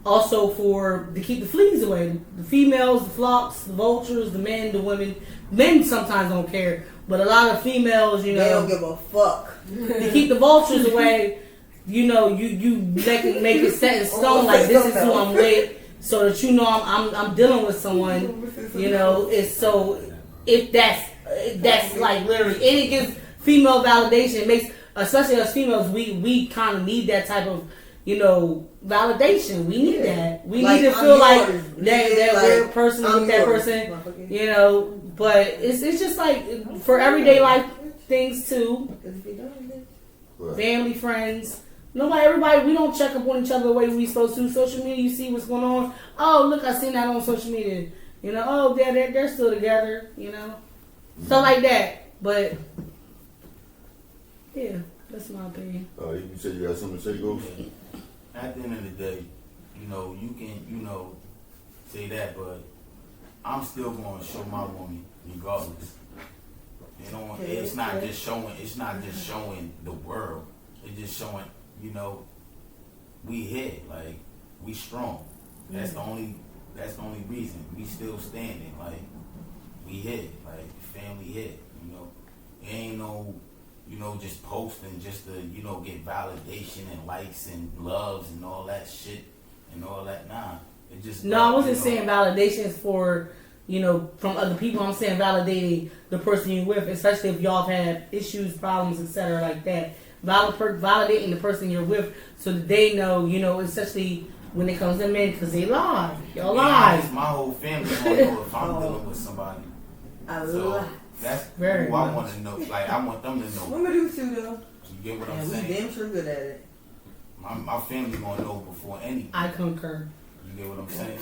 also to keep the fleas away. The females, the flocks, the vultures, the men, the women. Men sometimes don't care, but a lot of females, you know, they don't give a fuck. To keep the vultures away, you know, you make it set in stone like this is who I'm with, so that you know I'm dealing with someone. You know, it's so if that's like literally, and it gives female validation. It makes, especially us females, we kind of need that type of, you know, validation. We need that. We need to feel like that we're a person with that person. You know, but it's just like for everyday life things too. Family, friends. Everybody, we don't check up on each other the way we supposed to. Social media, you see what's going on. Oh, look, I seen that on social media. You know, oh, they're still together. You know, stuff like that. But yeah, that's my opinion. You said you got something to say, Ghost? At the end of the day, you know, you can, you know, say that, but I'm still going to show my woman regardless. You know, it's not just showing the world. It's just showing, you know, we here, like we strong. That's the only reason we still standing. Like we here, like family here. You know, it ain't no, you know, just posting just to, you know, get validation and likes and loves and all that shit and all that. Nah, It just No, I wasn't saying validations for, from other people. I'm saying validating the person you're with, especially if y'all have had issues, problems, etc. like that. Validating the person you're with so that they know, especially when it comes to men, because they lie. Y'all lie. My whole family gonna know if I'm dealing with somebody. So that's Very who I want to know. Like, I want them to know. Women do too, though. You get what I'm And we saying? damn sure good at it. My family gonna know before anything. I concur. You get what I'm saying?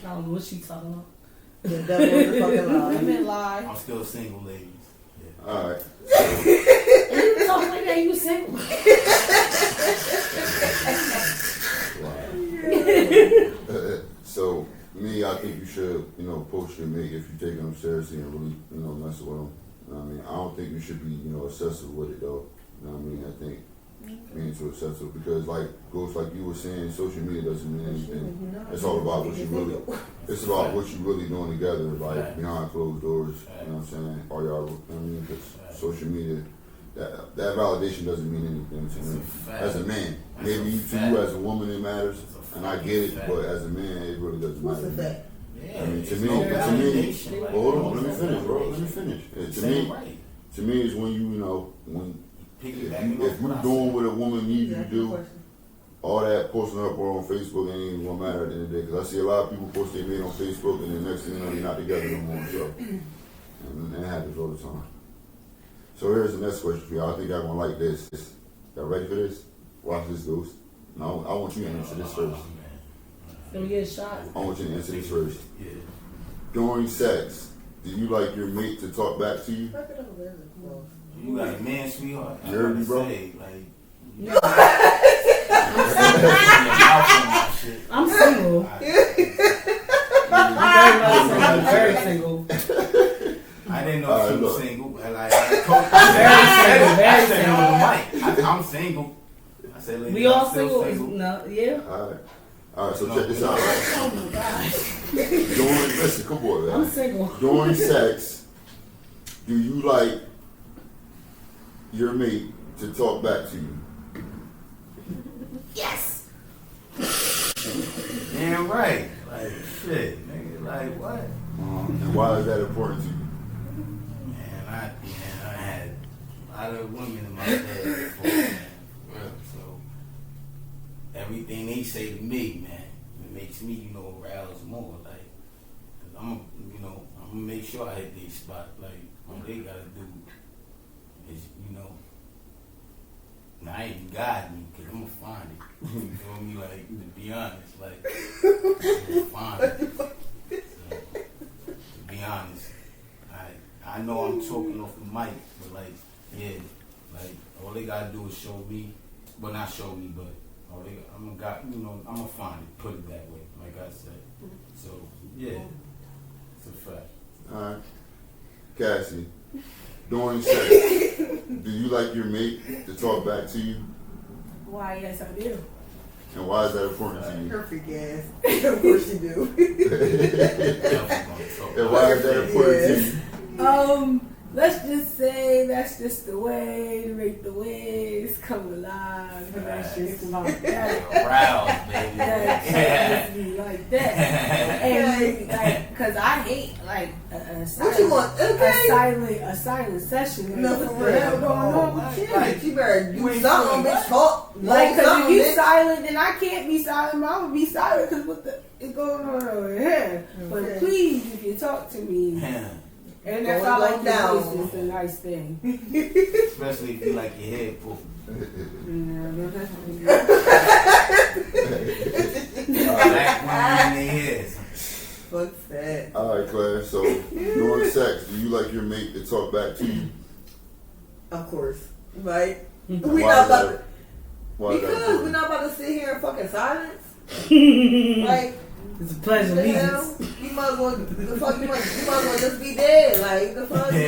I don't know what she talking about. The devil is the fucking lie. Women lie. I'm still single, ladies. Yeah. All right. And you talking like that, you single? So me, I think you should, post your mate if you take them seriously and really, mess with them. You know what I mean? I don't think you should be, obsessive with it though. You know what I mean? I think being too obsessive because like you were saying, social media doesn't mean anything. It's all about what you really. It's about what you really doing together, like behind closed doors. You know what I'm saying? Or y'all, because social media. That validation doesn't mean anything to me. As a man, maybe you two as a woman it matters, and I get it, but as a man it really doesn't matter. What's the fact? Yeah, I mean, to it's me, no validation, well, like, hold on, let me finish, bro. Let me finish. Right. To me, is when when if you're doing what a woman needs you to do, all that posting up or on Facebook ain't even gonna matter at the end of the day. Because I see a lot of people post their mate on Facebook, and the next thing you know, they're not together no more. So, and that happens all the time. So here's the next question for y'all. I think y'all gonna like this. Y'all ready for this? Watch this, Ghost. No, I want you to answer this first. Let me get a shot. I want you to answer this first. Yeah. During sex, do you like your mate to talk back to you? You got a man, sweetheart. You heard me, bro? I'm single. I'm very single. I didn't know she was single. Like, Very single. on the mic. I'm single. I said, ladies, We all I'm still single. No, yeah. All right, so check this out, right? Oh my gosh. Listen, come on, man. I'm single. During sex, do you like your mate to talk back to you? Yes. Damn right. Like, shit, nigga. Like, what? And why is that important to you? Man, I had a lot of women in my head before, man. So, everything they say to me, man, it makes me, arouse more. Like, cause I'm gonna make sure I hit these spot. Like, all they gotta do is, now I ain't guide me, cause I'm gonna find it. You feel me? Like, to be honest, like, I'm gonna find it. So, to be honest, I know I'm talking off the mic, but like, yeah, like, all they gotta do is show me, well, not show me, but I'm gonna find it, put it that way, like I said. So, yeah, it's a fact. All right. Cassie, during sex, do you like your mate to talk back to you? Why, yes, I do. And why is that important to you? Her freak ass. Of course you do. And why is that important to you? Let's just say that's just the way to make the waves come alive. That's just like that. Aroused, baby. That's just be like that. And like, cause I hate like a What you want? Okay. a silent session. Like, No, what for the real. hell going on with you? You better do something, bitch. Talk. Like, cause if something, you bitch. silent, then I can't be silent. But I'm gonna be silent because what the is going on over here. But Okay. please, if you talk to me, and that's Going all like like down. that. It's a nice thing. Especially if you like your head pulled. Black women in their heads. Fuck that. All right, Claire. So during sex, do you like your mate to talk back to you? Of course. Right? Why We're is not that- about to, why is that because we're important? not about to sit here in fucking silence. Like, It's a pleasure the meeting. hell? You might as well, the fuck, you might as well just be dead. Like, the fuck you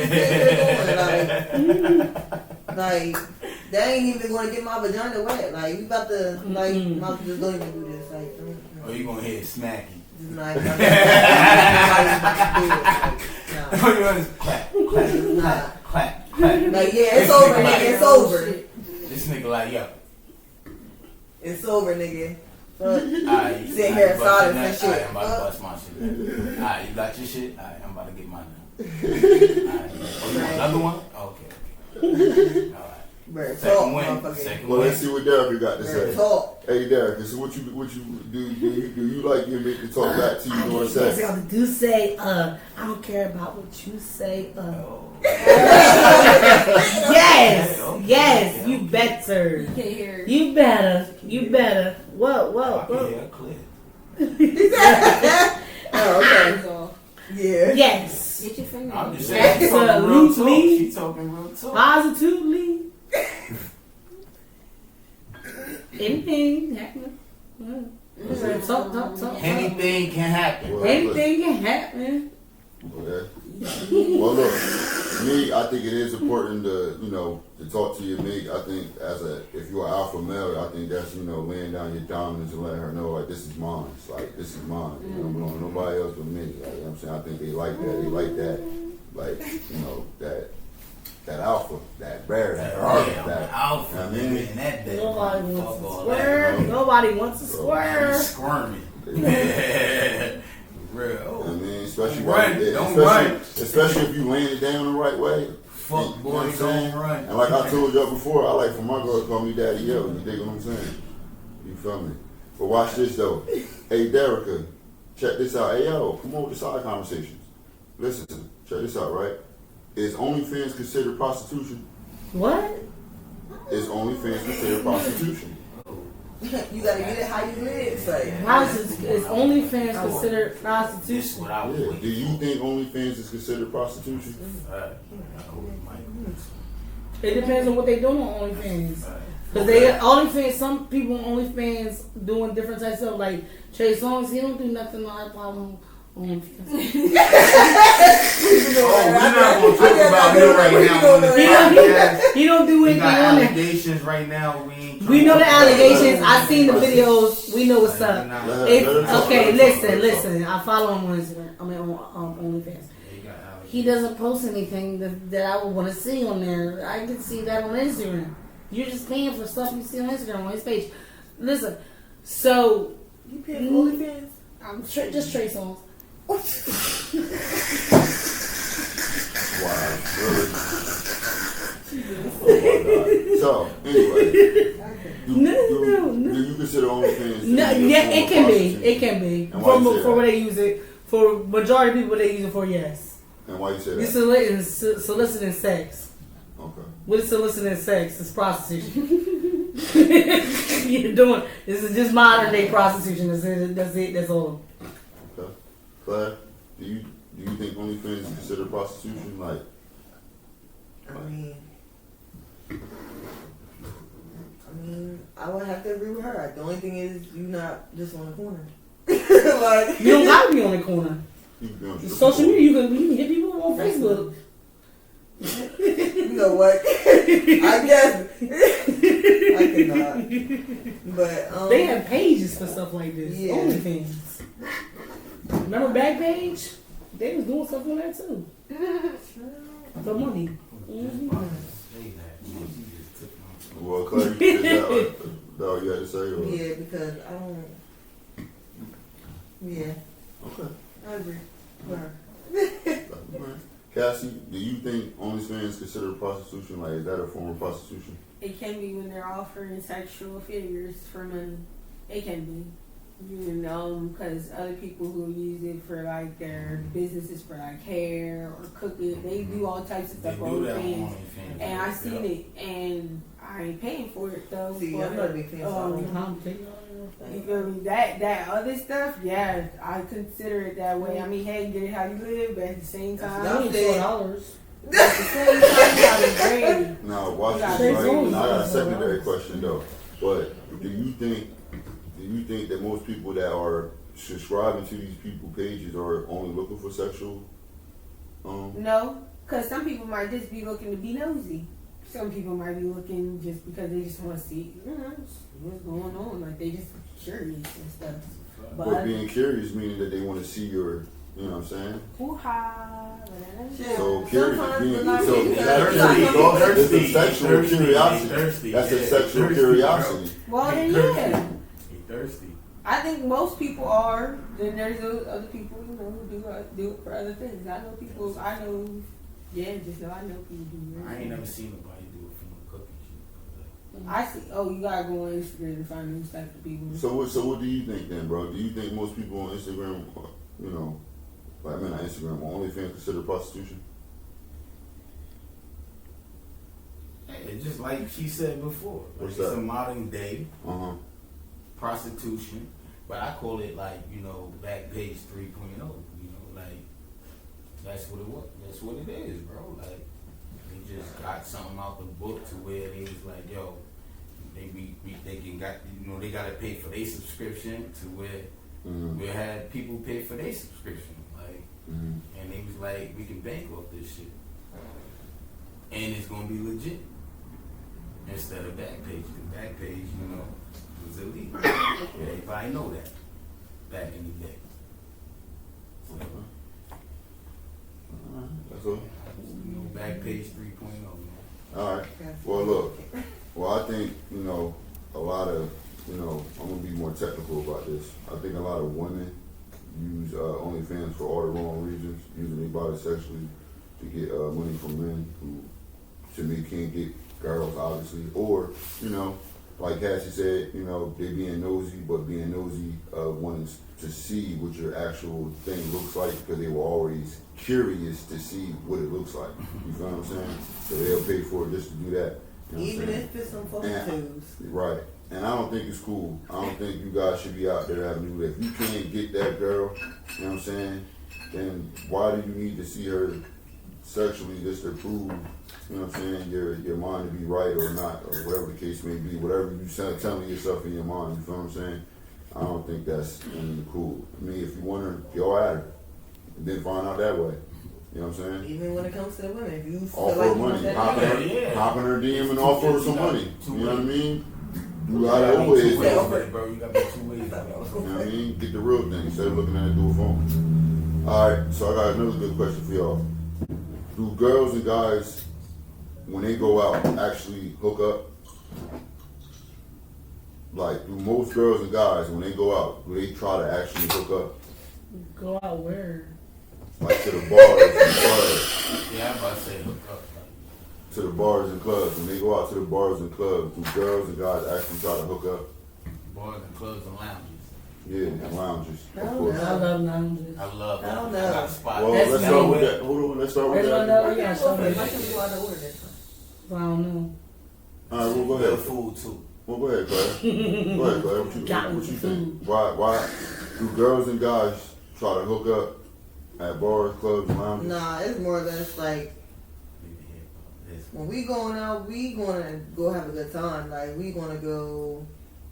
doing? Like, that ain't even gonna get my vagina wet. Like, we about to, like, might just don't even do this. Like, Or you gonna hear it smacking. just like, nah. Oh, you want to clap, clap, Nah. clap, clap. Like, yeah, it's over, nigga. It's over. This nigga like, yo. It's over, nigga. Alright, Sit here, silence and Alright, shit. I'm about to bust my shit. Alright, you got your shit? Alright, I'm about to get mine now. Alright. Oh, you want another one? Okay. Alright. Better Second talk, win. motherfucker. Second Well, win. let's see what Derek got to Better say. talk. Hey, Derek, so what you do you like your mate to talk back to you during sex? Do say, I don't care about what you say, Yes, you better. You can't hear it. You better. Whoa. I can hear clear. Oh, okay. That's all. Yeah. Yes. Get your finger. I'm just saying, she talking real talk. She talking real talk. Positively. Anything happen. Talk. Anything can happen. Well, Anything can happen. Okay. Well, look, me, I think it is important to talk to your mate. I think if you're an alpha male, I think that's, laying down your dominance and letting her know, like, this is mine. It's like, this is mine. You know, belong to nobody else but me. Like, you know what I'm saying? I think they like that. They like that, like, that alpha, that bear, that arm, that alpha, I mean, in that day. Nobody wants to swear. Nobody wants to swear. Squirming. Real. I mean, especially Don't run. especially if you laying it down the right way. Fuck You know what I'm boys, saying? don't run. And like I told y'all before, I like for my girl to call me Daddy Yo. You dig what I'm saying? You feel me? But watch this though. Hey, Derica, check this out. Hey, yo, come on with the side conversations. Listen, check this out, right? Is OnlyFans considered prostitution? What? Is OnlyFans considered prostitution? You gotta get it how you live. Say. Is OnlyFans considered This prostitution? what I Yeah. would Do you think OnlyFans is considered prostitution? It depends on what they doing on OnlyFans. Because some people on OnlyFans doing different types of, like, Trey Songz, he don't do nothing on that problem on OnlyFans. we're not going to talk about him right now on the podcast. He don't do We anything got on there. allegations right now. We know the allegations. I seen the videos. We know what's up. Okay, listen. I follow him on Instagram. I mean, on OnlyFans. He doesn't post anything that I would want to see on there. I can see that on Instagram. You're just paying for stuff you see on Instagram on his page. Listen, so You pay for OnlyFans? I'm just Trey Songz. Wow, really? Oh my God. So, anyway, do you consider OnlyFans? No, yeah, it can be. It can be. And why you say For that? what they use it for, majority of people they use it for. Yes. And why you say You that? soliciting sex. Okay. What is soliciting sex? It's prostitution. You're doing. This is just modern day prostitution. That's it. That's all. Okay. Claire, do you think OnlyFans is considered prostitution? Like, I would have to agree with her. The only thing is, you not just on the corner. Like, You don't gotta be on the corner. you can be on Social media, you can hit people on Facebook. you know what? I guess I cannot. But They have pages for stuff like this. Yeah. OnlyFans. Remember Backpage? They was doing stuff on that too. For money. Mm-hmm. Well, Claire, is that all you had to say? Or? yeah, because I don't. Yeah, Okay. I agree with her. Right. Cassie, do you think OnlyFans is considered prostitution? Like, is that a form of prostitution? It can be when they're offering sexual figures for money. It can be. Because other people who use it for like their businesses for like hair or cooking, they do all types of stuff on OnlyFans. And I seen it, and I ain't paying for it though. See, but, I'm not a big fan of you feel me? That other stuff, yeah, I consider it that way. I mean, hey, get it how you live, but at the same time, That's at $4. the same time, you gotta be brave. Now, watch Yeah, this, right? it's Now, I got a only secondary $4. question, though. But do you think that most people that are subscribing to these people pages are only looking for sexual? No, because some people might just be looking to be nosy. Some people might be looking just because they just want to see, what's going on. Like, they just curious and stuff. But being curious meaning that they want to see your, you know what I'm saying? Hoo-ha. So curious, Sometimes being, they're not so really that's thirsty. a sexual curiosity. Thirsty. That's a Yeah, sexual thirsty, curiosity. Well, then, He yeah. thirsty. I think most people are. Then there's those other people, who do it for other things. I know people. Just I know people do it. I ain't never seen nobody do it for no cooking shit. I see. Oh, you gotta go on Instagram to find those type of people. So what do you think then, bro? Do you think most people on Instagram, like men on Instagram, on OnlyFans consider prostitution? It's just like she said before. Like What's it's that? a modern day prostitution, but I call it like back page 3.0. Like that's what it was. That's what it is, bro. Like they just got something out the book to where they was like, yo, they gotta pay for their subscription to where we had people pay for their subscription, like, and they was like, we can bank off this shit, and it's gonna be legit instead of Backpage. The Backpage, was illegal. Everybody know that back in the day. So, That's all. Backpage 3.0. Man. All right. Well, look. Well, I think a lot of I'm gonna be more technical about this. I think a lot of women use OnlyFans for all the wrong reasons, using their body sexually to get money from men who, to me, can't get girls, obviously, or like Cassie said, they being nosy, but being nosy wanting to see what your actual thing looks like because they were always curious to see what it looks like. You feel what I'm saying? So they'll pay for it just to do that. Even if it's some photos. Right. And I don't think it's cool. I don't think you guys should be out there having to do that. If you can't get that girl, you know what I'm saying, then why do you need to see her sexually just to prove, you know what I'm saying, your mind to be right or not, or whatever the case may be, whatever you telling yourself in your mind, you feel what I'm saying? I don't think that's cool. I mean, if you want her, go at her. And then find out that way. You know what I'm saying? Even when it comes to the women, if you feel Offer like her you want money. that Hop in her DM and offer her some money. You know what I mean? You got You it gotta over be two with. ways, bro. You gotta be 2 ways. You know what I mean? Get the real thing instead of looking at it through a phone. Alright, so I got another good question for y'all. Do girls and guys, when they go out, actually hook up? Like, do most girls and guys, when they go out, do they try to actually hook up? Go out where? Like to the bars and clubs? Yeah, I'm about to say hook up. To the bars and clubs. When they go out to the bars and clubs, do girls and guys actually try to hook up? Bars and clubs and lounges. Yeah, and lounges, of Oh, course. I love lounges. I love I don't that. know. I got a spot. Well, That's let's me. start with that. Hold on, let's start with That's what I that. know. You gotta show me. Why should we go out of order this time? I don't know. Alright, well, go Good ahead. food too. Well, go ahead, Claire. Go ahead, Claire. Got What me you the think? food. Why do girls and guys try to hook up at bars, clubs, lounges? Nah, it's more or less like when we going out, we gonna go have a good time. Like we gonna go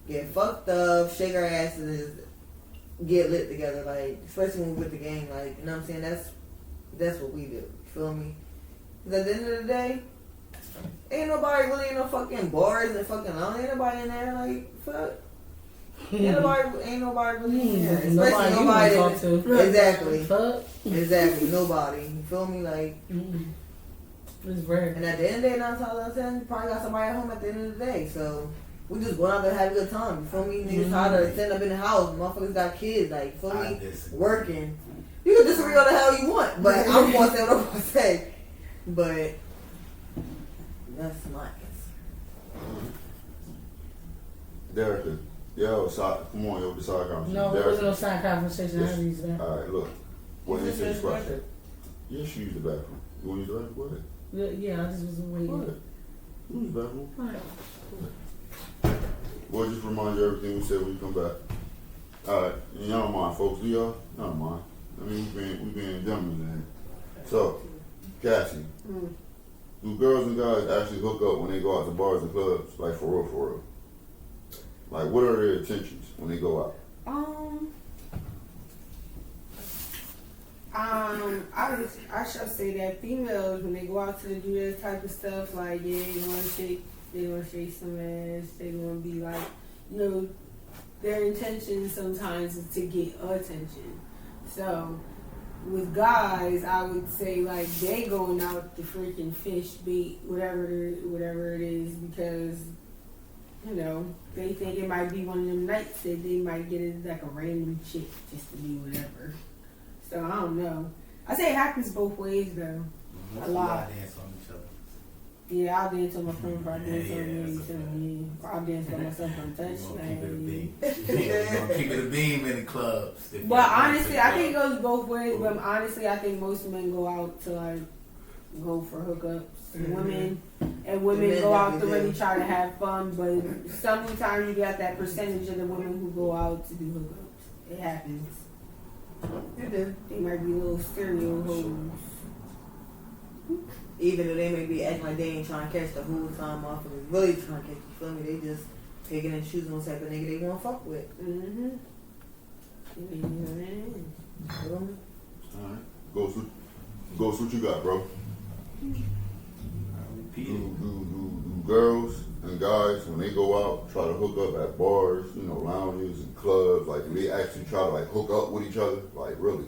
get fucked up, shake our asses, get lit together. Like especially when we with the gang. Like you know what I'm saying? That's what we do. You feel me? 'Cause at the end of the day, ain't nobody really in no fucking bars and fucking lounge. Ain't nobody in there. Like fuck. Ain't nobody really in there. Especially Nobody you wanna talk to. Exactly. Fuck. Exactly. Nobody. You feel me? Like. It's rare. And at the end of the day, 9 times out of 10, you probably got somebody at home at the end of the day. So we just going out there and have a good time. You feel me? Niggas tired of sitting up in the house. Motherfuckers got kids. Like, feel me? Working. You can disagree all the hell you want, but I'm going to say what I'm going to say. But that's my answer. Derek, yo, come on, yo, decide conversation. No, there wasn't no side conversation. I had to use that. Alright, look. What answer this question? Yes, you use the bathroom. You want to use the bathroom? Go ahead. Yeah, I just was Go waiting. ahead. Use the bathroom. Alright. We'll just remind you everything we said when you come back. Alright, and y'all don't mind, folks, do y'all? Y'all don't mind. I mean, we being gentlemen in here. So, Cassie, do girls and guys actually hook up when they go out to bars and clubs? Like, for real, for real? Like, what are their intentions when they go out? I shall say that females when they go out to do this type of stuff, like yeah, they wanna shake some ass, they wanna be like, their intention sometimes is to get attention. So with guys, I would say like they going out to freaking fish bait, whatever it is, because you know, they think it might be one of them nights that they might get it like a random chick just to be whatever. So I don't know. I say it happens both ways though. Most A lot. of y'all dance on each other. Yeah, I'll dance on my phone if I dance Yeah, on me. that's So, okay. yeah. I'll dance by myself on touch. We gonna keep it a Like, beam. We gonna keep it a beam in the clubs. If but y'all honestly, dance I in the think it club. goes both ways. But honestly, I think most men go out to like go for hookups. Women Men go out to definitely really do. try to have fun. But sometimes you got that percentage of the women who go out to do hookups. It happens. You do. They might be little stereo hoes. Even though they may be acting like they ain't trying to catch the whole time off, and really trying to catch, you feel me? They just picking and choosing what type of nigga they want to fuck with. Mm-hmm. Feel me? Alright. Ghost, what you got, bro? I repeat it. Do girls and guys, when they go out, try to hook up at bars, you know, lounges and clubs, like, do they actually try to, like, hook up with each other? Like, really?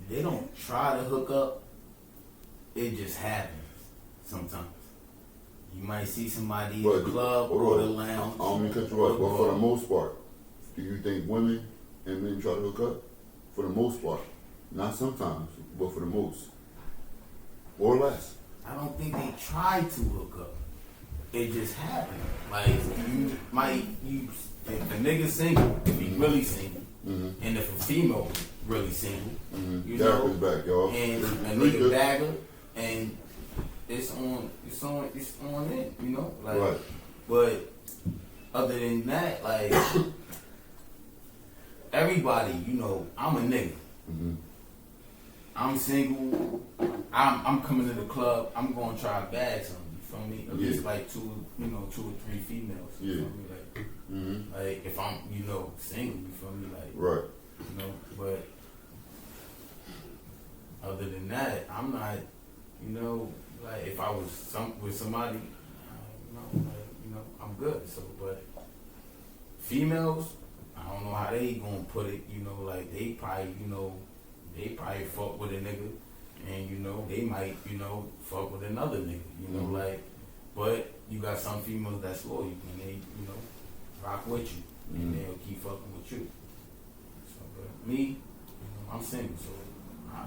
They don't try to hook up. It just happens sometimes. You might see somebody in But the club hold or on. the lounge. I don't mean to cut you off, but for the most part, do you think women and men try to hook up? For the most part. Not sometimes, but for the most. Or less. I don't think they try to hook up. It just happens. Like if a nigga's single, if he really single, Mm-hmm. and if a female really single, you Derek know, is back, y'all. and a nigga bagger, and it's on it, you know, like. Right. But other than that, like everybody, you know, I'm a nigga. Mm-hmm. I'm single. I'm coming to the club. I'm gonna try to bag something. You feel me? At least like two or three females. You feel me? Like, Mm-hmm. like if I'm, you know, single. You feel me? Like, Right. you know. But other than that, I'm not. You know, like if I was with somebody, I'm good. So, but females, I don't know how they gonna put it. You know, like they probably fuck with a nigga, and you know they might fuck with another nigga. You know, like, but you got some females that's loyal and they rock with you and they'll keep fucking with you. So, but me, I'm single, so I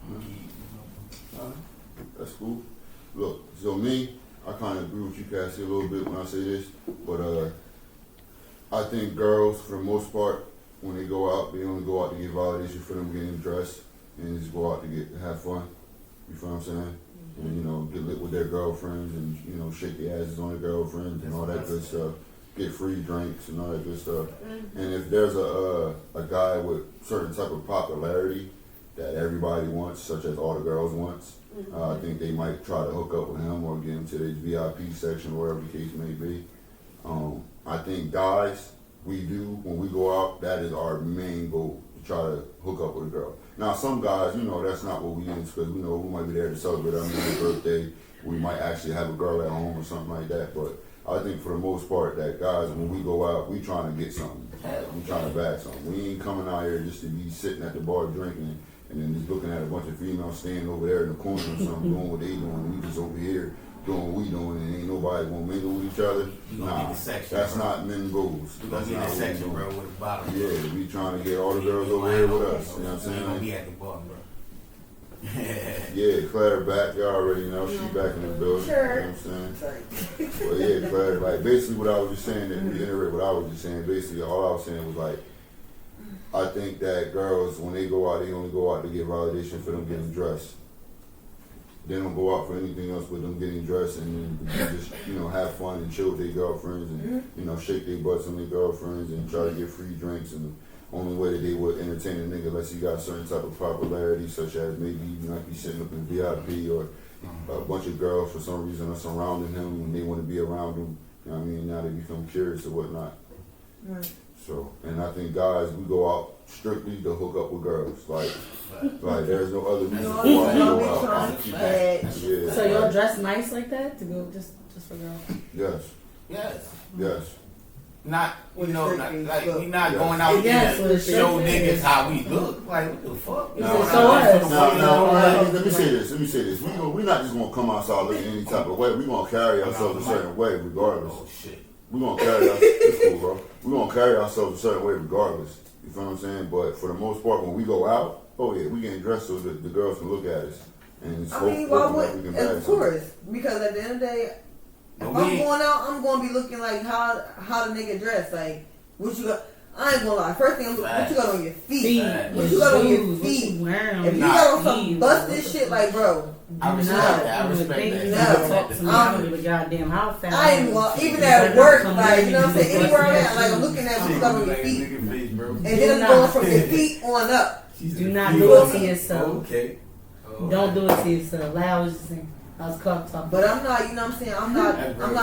I'm keep. That's cool. Look, so me, I kind of agree with you, Cassie, a little bit when I say this, but I think girls, for the most part, when they go out, they only go out to get validation for them getting dressed and just go out to have fun. You feel what I'm saying? And, you know, get lit with their girlfriends and, you know, shake their asses on their girlfriends and all that good stuff. Get free drinks and all that good stuff. And if there's a guy with certain type of popularity that everybody wants, such as all the girls wants, I think they might try to hook up with him or get him to the VIP section or whatever the case may be. I think guys, we do, when we go out, that is our main goal, to try to hook up with a girl. Now, some guys, you know, that's not what we into, because we know we might be there to celebrate our man's birthday. We might actually have a girl at home or something like that. But I think for the most part, that guys, when we go out, we trying to get something. We trying to bag something. We ain't coming out here just to be sitting at the bar drinking and then just looking at a bunch of females standing over there in the corner or something, doing what they doing. We just over here doing what we doing, and ain't nobody gonna mingle with each other. You gonna get the section, that's bro. not men goals. You gonna That's get not a what we section, doing. bro, with the bottom. Yeah, we trying to get all the girls over here with us. You know what I'm You gonna be saying? at the bar, bro. Yeah, Claire back. Y'all already know she back in the building. Sure. You know what I'm saying? Well, yeah, Claire. Like basically, what I was just saying, to reiterate what I was just saying. Basically, all I was saying was like, I think that girls, when they go out, they only go out to get validation for them getting dressed. They don't go out for anything else but them getting dressed and then just, you know, have fun and chill with their girlfriends and, you know, shake their butts on their girlfriends and try to get free drinks. And the only way that they would entertain a nigga unless he got a certain type of popularity, such as maybe you might be sitting up in VIP or a bunch of girls for some reason are surrounding him and they want to be around him. You know what I mean? Now they become curious or whatnot. Right. So, and I think guys, we go out strictly to hook up with girls. Like there's no other reason why we go out. Yeah. So y'all dress nice like that to go just for girls? Yes. Yes. Yes. not you With know, the not, straight like face, we not yeah. going out Yes, there with to the show straight niggas face. how we look. Like what the fuck? No, Nah, so what? nah, No, nah, let me say this. Let me say this. We're not just gonna come outside looking any type of way. We're gonna carry ourselves a certain way, regardless. Oh shit. We're gonna carry ourselves. It's cool, bro. We're gonna carry ourselves a certain way, regardless. You feel what I'm saying? But for the most part, when we go out, oh yeah, we getting dressed so that the girls can look at us, and it's I mean, hoping why that we would? can bag Of something. course, because at the end of the day, if But I'm we ain't- going out, I'm gonna be looking like how the nigga dressed. Like, what you got? I ain't gonna lie. First thing, what you got on your feet? Feet, What your you got on your shoes, what feet? you wearing? If you Nah, got on some feet, busted what shit, like, bro, I respect Nah, that. I respect think that. you No. gotta talk to me. I don't I'm- give a goddamn how fast. I ain't gonna, even at work, like, you know what I'm saying? Anywhere I'm at, like, I'm looking at what you got on your feet. And then I'm going from your feet on up. Do not do it to yourself. Okay. Oh, Don't do it to yourself. Like I was just saying, I was talking. But I'm not, you know what I'm saying? I'm not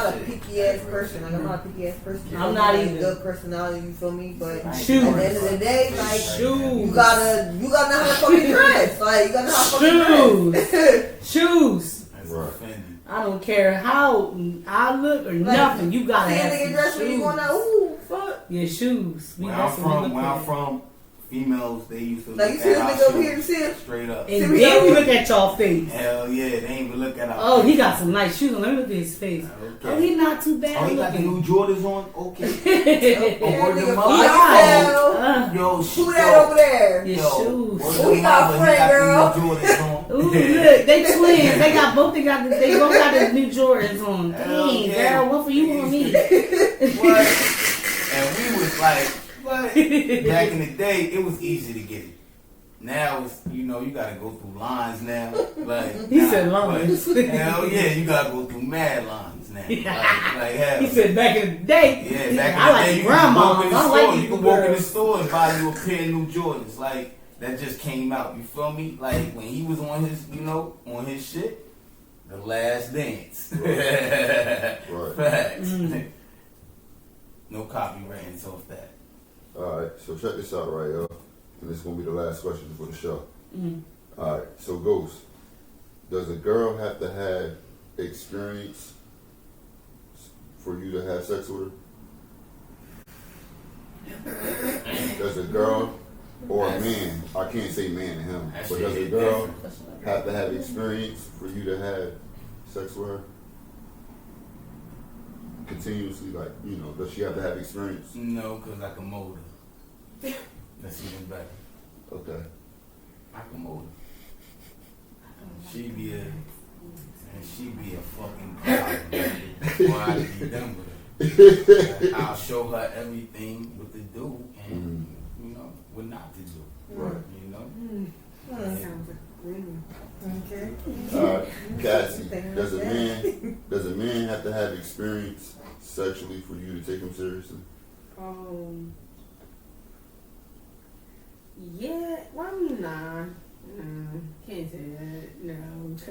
a Shit. picky ass person. Like, I'm not a picky ass person. I'm not like, either. Good personality, you feel me? But Shoes. at the end of the day, like, Shoes. you gotta know how to fucking dress. Like, you gotta know how to fucking dress. Shoes. That's Right. offending. I don't care how I look or nothing. You gotta See a have nigga some dress when you shoes. going out, ooh, fuck. Your shoes. Where I'm That's what we from, look where I'm at. from, females they used to Like, look you see this at nigga our over here, you shoes see him? straight up. And See, we then we got- look at y'all face. Hell yeah, they ain't even look at our Oh, he face. got some nice shoes on. Let me look at his face. Okay. Oh, he not too bad Oh, he got the looking. new Jordans on? Okay. Yeah, word nigga, of fuck mouth. yourself. Yo, Who that over there? Your Yo, shoes. word Oh, of he got mouth, a friend, girl. the new Jordans on. Ooh, look, they twins. They both got the new Jordans on. Hell Dang, yeah. girl, one for you, one for me. What? And we was like, what? Back in the day, it was easy to get it. Now it's, you gotta go through lines now. Like He said lines. but hell yeah, you gotta go through mad lines now. Like hell. He said back in the day. Yeah, back in I the like day, you grandma. could walk in the I store. like You people could walk in the girls. store and buy you a pair of new Jordans. Like that just came out. You feel me? Like when he was on his, on his shit, The Last Dance. Right. Facts. Mm. No copywriting off that. Alright, so check this out, right, yo. And this is gonna be the last question for the show. Mm. Alright, so Ghost, does a girl have to have experience for you to have sex with her? Does a girl or a man, I can't say man and him, That but shit does a hit girl different. have to have experience for you to have sex with her? Continuously, like, does she have to have experience? No, because I can mold her. That's even better. Okay. I can mold her. She be a fucking cloud, man. Before I be done with her. Like, I'll show her everything what to do and, what not to do. Right. That sounds like really. Okay. Alright, Cassie, does a man have to have experience sexually for you to take him seriously? Yeah, well, nah. Can't say that. No.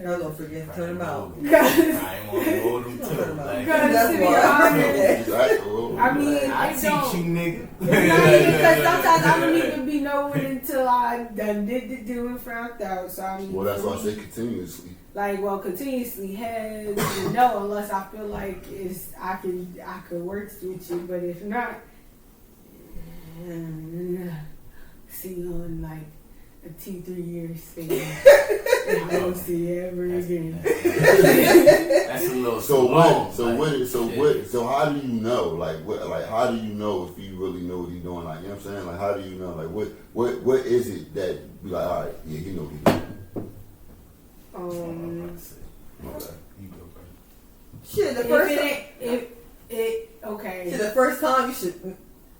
Y'all gonna forget, turn him out. I ain't want to mold them too. Like, Because That's to be why honest, Exactly. I mean, I it teach don't. you, nigga. It's not even because sometimes I don't even be knowing until I done did the do and found out. So I mean, Well, that's for why I me, say continuously. like, continuously has no, unless I feel like I could work with you, but if not, see you on like a 2-3 year span, and I don't see you ever again. That's a little So long, what? So like, what? So shit. what? So how do you know? Like what? Like how do you know if you really know what he's doing? Like you know what I'm saying? Like how do you know? Like what is it that you like? All right, yeah, he know what he's doing. Okay. You go, bro. Shit, the If first it time. ain't, if okay. Shit, the first time you should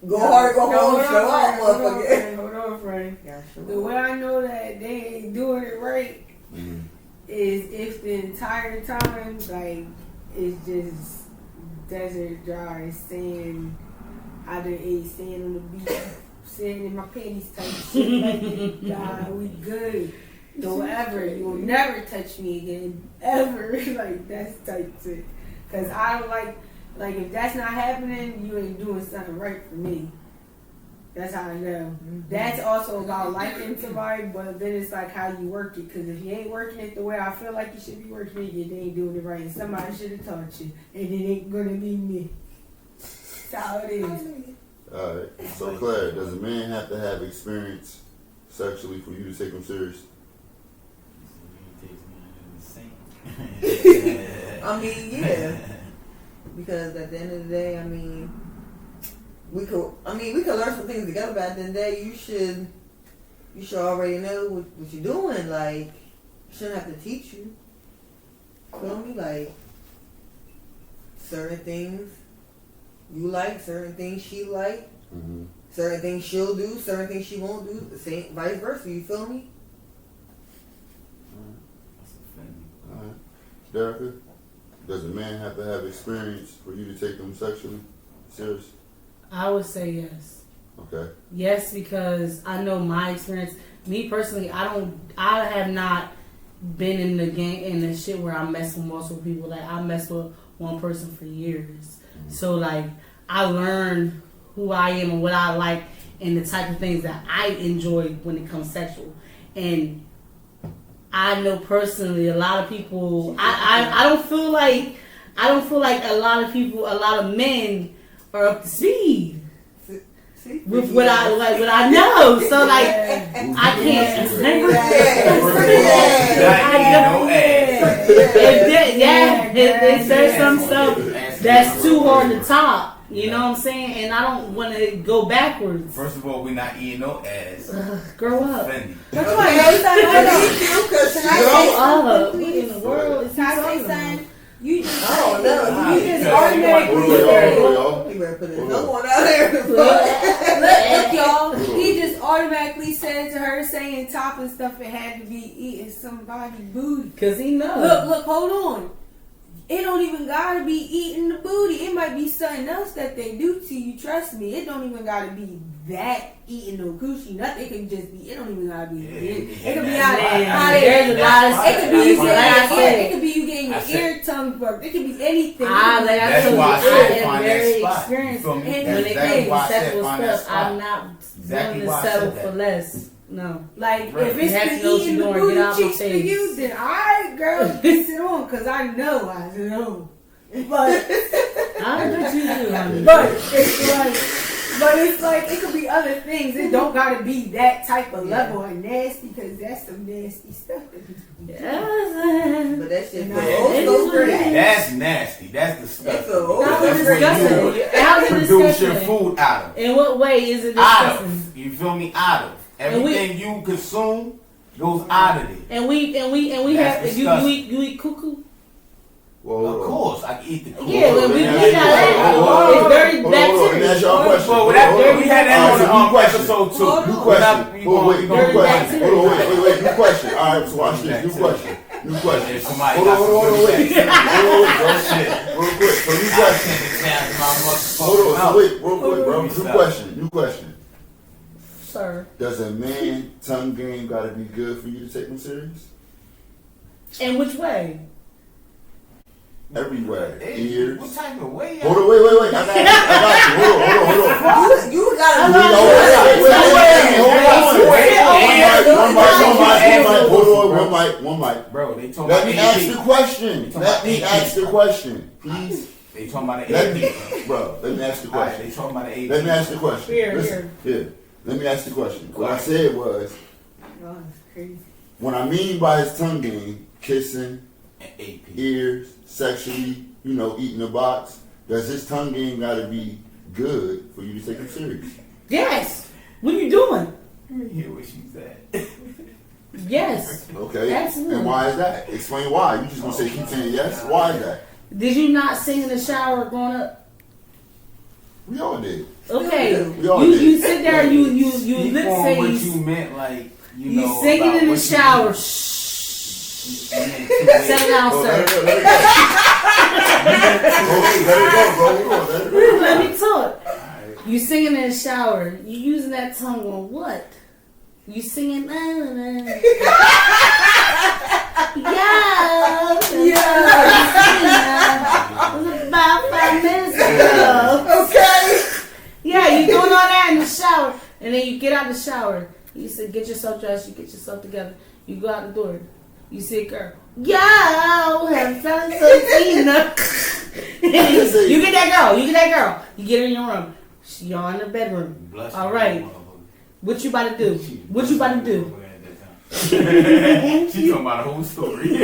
go hard, go home, show out, motherfucker. Hold on, friend. Yeah, The sure. way I know that they ain't doing it right Mhm. is if the entire time, like, it's just desert dry sand. I done ate sand on the beach, sand in my panties type shit. Like, nah, we good. Don't ever, you'll never touch me again, ever. Like, that's type shit. Cause I don't like if that's not happening, you ain't doing something right for me. That's how I know. That's also about liking somebody, but then it's like how you work it. Because if you ain't working it the way I feel like you should be working it, you ain't doing it right. And somebody should have taught you, and it ain't gonna be me. That's how it is. Alright. So Claire, does a man have to have experience sexually for you to take him serious? I mean, yeah. Because at the end of the day, I mean, we could learn some things together, but at the end of the day, you should already know what you're doing. Like, shouldn't have to teach you. Feel me? Like, certain things you like, certain things she like, certain things she'll do, certain things she won't do, the same, vice versa. You feel me? Alright. Derica, does a man have to have experience for you to take them sexually serious? I would say yes. Okay. Yes, because I know my experience. Me personally, I have not been in the game in the shit where I mess with multiple people. Like I mess with one person for years. So like I learned who I am and what I like and the type of things that I enjoy when it comes sexual. And I know personally a lot of people I don't feel like a lot of men are up to speed with what I know. So like I can't if there's some stuff that's too hard to top. You know what I'm saying? And I don't want to go backwards. First of all, we're not eating no ass. Grow up. Offended. That's why Grow up. In the world. Can I say something? You just automatically Hold you better put it no one out there. look, y'all. He just automatically said to her saying top and stuff it had to be eating somebody booty. Cause he knows. Look, hold on. It don't even gotta be eating the booty. It might be something else that they do to you. Trust me. It don't even gotta be that eating no coochie. Nothing. It can just be. It don't even gotta be. It could be out There's a lot of it could be you like I getting said. it could be you getting your ear tongue fucked. It could be anything. That's why I said find that spot. Experienced When when it comes to sexual stuff. I'm not willing to settle for less. No. Like, Right. if it's You have to the know what eating you're the doing. booty Get out my cheeks for face. you, then alright, girl, sit on, because I know. But I bet you do, honey. but it's like, it could be other things. It don't gotta be that type of level of nasty, because that's some nasty stuff that people do. Yes. But that shit That's nasty. That's disgusting. How's it That's disgusting? what you How's it produce your disgusting? food out of. In what way is it Out disgusting? of. You feel me? Out of. Everything you consume goes out of it. And we That's have disgusting. you eat cuckoo? Well, Of course, I can eat the cuckoo. Yeah, when we Hold on, eat that, it's very Let me bacteria. ask y'all a question. Well, Hold that, on. we had that on the episode too. New question. We Hold on, wait, gonna- new question. bacteria. Hold on, wait. New question. All right, so watch this. New question. If somebody Hold got some on, good wait. bacteria, Hold on, bro. shit. Real quick. So new I question. send it down to my motherfucking Hold on, mouth. so wait, real quick, bro. New question. Sir. Does a man tongue game gotta be good for you to take him serious? In which way? Everywhere. Hey, Ears. what type of way? Hold on, wait. I got you. Hold on. You gotta One mic. Bro, they talking Let about me the ask AP. the question, please. They talking about the Let me, AP. bro, let me ask the Alright, question. they talking about the AP. Let me ask the question. Here. Listen, here. Let me ask the question. What I said was, Oh, it's crazy. what I mean by his tongue game, kissing, And AP. ears, sexually, eating the box, does his tongue game gotta be good for you to take him serious? Yes. What are you doing? Let me hear what she said. Yes. Okay. Absolutely. And why is that? Explain why. You just gonna say keep saying yes? Why is that? Did you not sing in the shower growing up? We all did. Okay. We all You did. sit there and you Speak lip on what you sync. meant, like, you You know. singing about in the what you shower. meant. Shh. You meant too late. Settle down, Oh, sir. let it go, bro. Come on, let it go. Let me talk. You singing in the shower. You using that tongue on what? You singing. Yeah. It was about 5 minutes ago. Okay. Yeah, you doing all that in the shower. And then you get out the shower. You say, get yourself dressed. You get yourself together. You go out the door. You see a girl. Yo, have fun so You get that girl. You get her in your room. Y'all in the bedroom. All right. What you about to do? What you about to do? She talking about a whole story. No.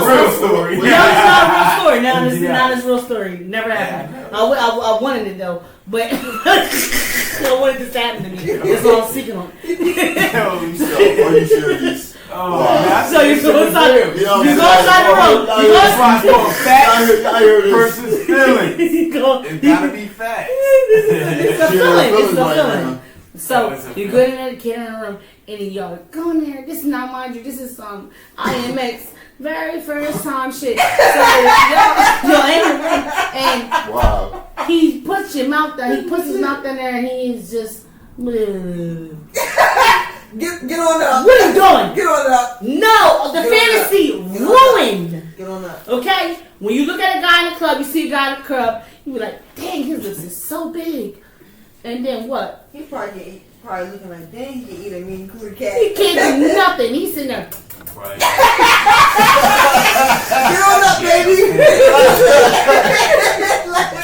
Real story. No, it's not a real story. No, this is not a real story. Never happened. I wanted it though, but I wanted this to happen to me. That's all I'm seeking on. Are you serious? Oh, man, So you go inside the room. You go inside the room. You go inside the room. Facts I hear this. versus feelings. It's gotta be facts. It's a feeling. It's a right feeling. now. So you go in there, get in the room, and then y'all go in there. This is not, mind you, this is some IMX very first time shit. So y'all in the room, and Wow. he puts your mouth down. He puts his mouth down there, and he's just. What Get on up. are you doing? Get on up. No, the Get on fantasy up. ruined. Get on up. Okay, when you look at a guy in the club, you see a guy in the club, you be like, dang, his lips is so big. And then what? He probably looking like, dang, he can eat a mean cootie cat. He can't do nothing. He's sitting there. Right. Get on up, baby.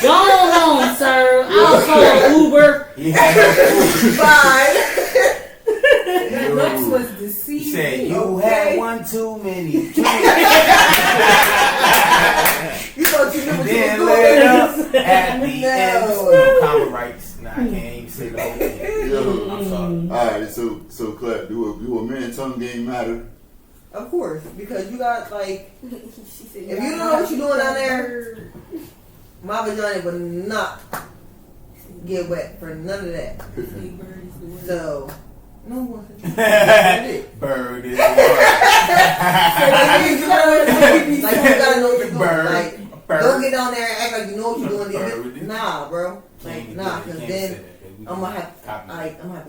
Go home, sir. I'll call Uber. Bye. Looks was He deceiving. said, you Okay. had one too many. You thought you knew what you Then was laid doing. up at the No. end. No copyrights. Nah, I can't even say the whole thing. Yo. I'm sorry. Alright, so Claire, do a man tongue game matter? Of course, because you got like, She said, if you don't know what you're doing down there, my vagina would not get wet for none of that. So, no one. Bird is Like, you gotta know what you're doing. Bird. Like, Bird. don't get down there and act like you know what you're doing. Bird. Nah, bro. Like, nah, because then I'm gonna have to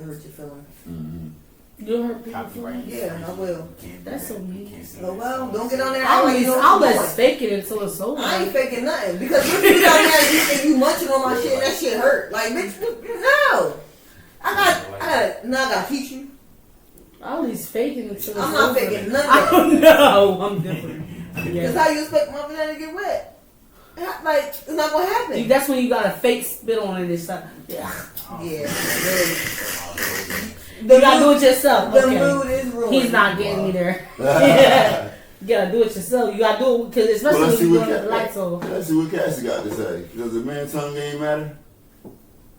hurt your feelings. Mm-hmm. You'll hurt people's Copyright. feelings. Yeah, I will. That's so mean. Oh well, don't get down there and act like you know I'll what you're let's doing. fake it until it's over. I ain't faking nothing because if you down there and you munching on my shit, that shit hurt. Like, bitch, no. I gotta teach you. I'll at least fake it until it's over. I'm not faking none I of that. don't know. I'm different. That's Yeah. how you expect my vagina to get wet. Like, it's not gonna happen. That's when you got a fake spit on it and stuff. Yeah. Yeah, really. You gotta do it yourself. The Okay. mood is ruined. He's not getting me there. Yeah. You gotta do it yourself. You gotta do it because especially Well, when you're doing the lights off. Let's see what Cassie got to say. Does a man tongue game matter?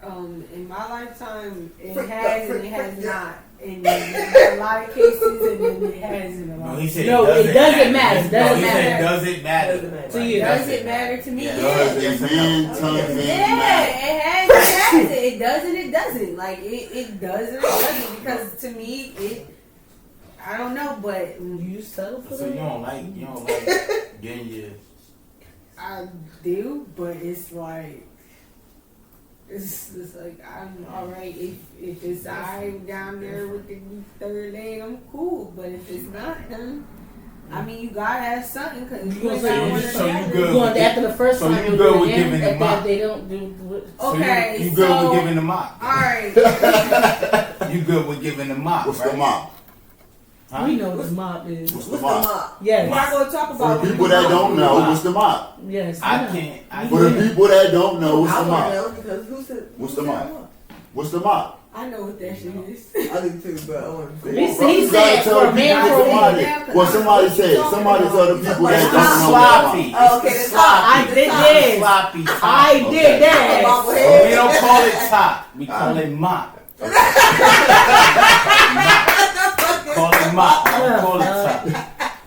In my lifetime, it Frick, has frick, and it has frick, not. In a lot of cases, and then it has in a lot. No, he said No, it doesn't matter. It doesn't he said, matter. does it matter? Doesn't matter. To you. Does it matter to me? Yeah. Does a man tongue game matter? It has, it does and it doesn't. Like, it does and it doesn't. Because to me, I don't know, but You settle for So you that? don't like getting your. I do, but it's like, it's like, I'm alright if it's alright down there with the third leg, I'm cool. But if it's not, then I mean, you gotta have something because You you gonna ain't say got you one so or you the other. good. You going after the first So time you you good do with it giving again, the if mop? they don't do it. Okay, you good so with giving the mop? alright. You good with giving the mop? What's right? the mop? Huh? We know what the mob is. What's the What's the mop? mop? We're Yes. not gonna talk For about the people that don't know, what's the mop? Yes. I know. can't. For the people that don't know, what's I the wanna mop? know because who said? What's who the said mop? What's the mop? I know what that shit is. I do too, but I want to He say. said- he You gotta said tell for the a man people for a somebody. woman. Well, somebody say it. Somebody tell the people that It's don't know what sloppy. the Oh, okay, It's the top. I did top. this. Sloppy top. I Okay. did that. We don't call it top. We call it mop. Call it mop. We call it top.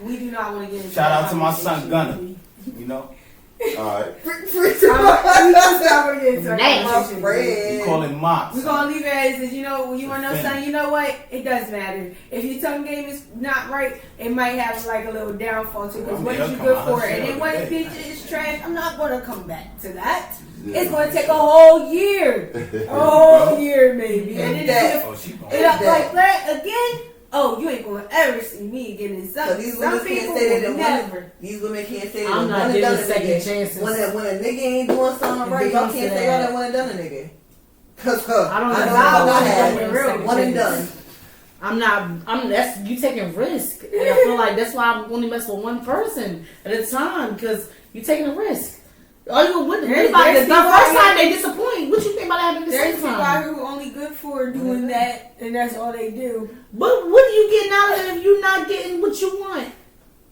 We do not want to get into Shout out that to my son, conversation. Gunner. You know, Alright. We just not want to get into that Nice. conversation. we call it mop. We're gonna leave it as is. You know, when you want to know Offended. something, you know what? It does matter. If your tongue game is not right, it might have like a little downfall too. Because I mean, what is it'll you come good out for? of And then shell what today. bitch is trash? I'm not gonna come back to that. Yeah. It's gonna take a whole year, a whole year maybe. And then That- Oh, she if gonna. it up like that again, oh, you ain't gonna ever see me again in So something. these Some women people can't say that will they never. These women can't say that I'm they not one and giving done a second nigga. chances. When a nigga ain't doing something If right, it y'all comes can't to say y'all that. done one and done a nigga. Cause I don't know. I know I I don't had know. one and done. I'm that's you taking risk, and I feel like that's why I'm only mess with one person at a time because you taking a risk. Are you with the There's first people time they disappoint? What you think about happening the There's second people out time? here who only good for doing that, and that's all they do. But what are you getting out of it if you're not getting what you want?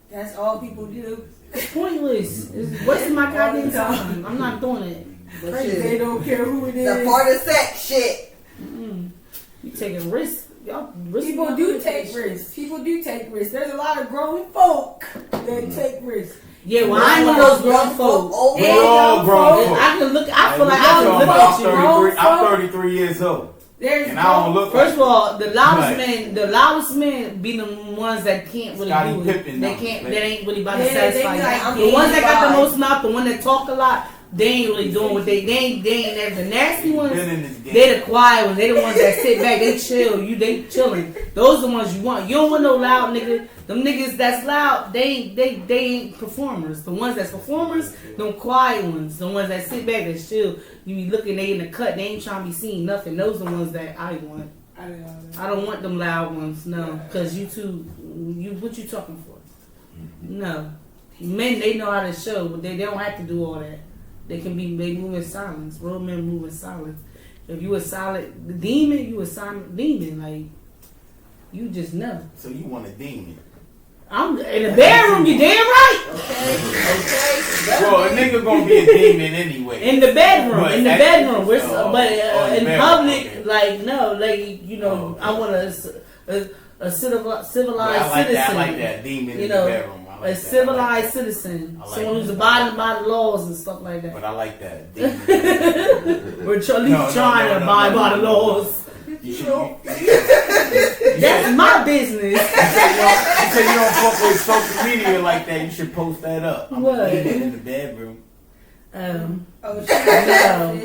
That's all people do. It's pointless. It's wasting my goddamn time. I'm not doing it. But They shit, don't care who it the is. part of sex shit. You taking risks. Y'all risking People my do life. take risks. People do take risks. There's a lot of grown folk that take risks. Yeah, well, I ain't one of those grown folks. Oh, We all grown folk. I can look. I feel like Hey, I can look at you. grown I'm folk. 33 years old. There's And I don't look First of all, the loudest Right. men be the ones that can't really Scottie do it. Pippen They numbers, can't. man. They ain't really about to Yeah, they satisfy be you. like, I'm The ones that got the 85. most mouth, the one that talk a lot, they ain't really doing what they ain't the nasty ones. Been in this game. They the quiet ones. They the ones that sit back. They chill. They chilling. Those the ones you want. You don't want no loud nigga. Them niggas that's loud, they ain't performers. The ones that's performers, them quiet ones. The ones that sit back, that chill. You be looking, they in the cut. They ain't trying to be seen nothing. Those the ones that I want. I don't want them loud ones. No, because what you talking for? No. Men, they know how to show, but they don't have to do all that. They move in silence. Real men move in silence. If you a silent demon, you a silent demon. Like, you just know. So you want a demon? I'm in the bedroom. You damn right. okay. Well, a nigga gonna be a demon anyway. In the bedroom. But In the at- bedroom. But in in bedroom, public, okay. like no, like you know, Oh, okay. I want a civilized Well, I like citizen. that. I like that demon You in know, the bedroom. I like a that. civilized citizen, I like someone that. who's abiding by the laws and stuff like that. But I like that. Demon. We're at least No, trying to abide by the laws. You should. That's my business. You say you don't fuck with social media like that. You should post that up. I'm What? a demon in the bedroom. Oh, No.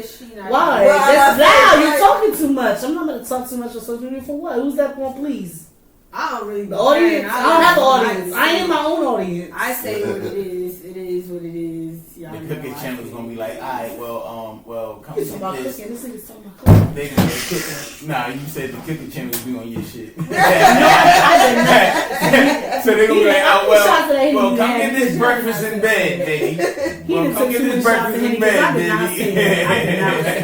she not Why? Well, That's I loud. like- You're talking too much. I'm not gonna talk too much on social media for what? Who's that for? Please. I don't really. The audience. I don't have an audience. I say- am my own audience. I say what it is. It is what it is. Y'all The know cooking I channel's say. gonna be like, alright, well, come It's about with this. cooking. This nigga's talking about cooking. They gonna be cooking. Nah, you said the cooking channel be on your shit. I did not. So they gonna be like, oh, Shots that he well, didn't come have. get this breakfast in bed, baby. He Well, done come took get too this many shots breakfast of in Henny, 'cause I bed, did not say that. I did not say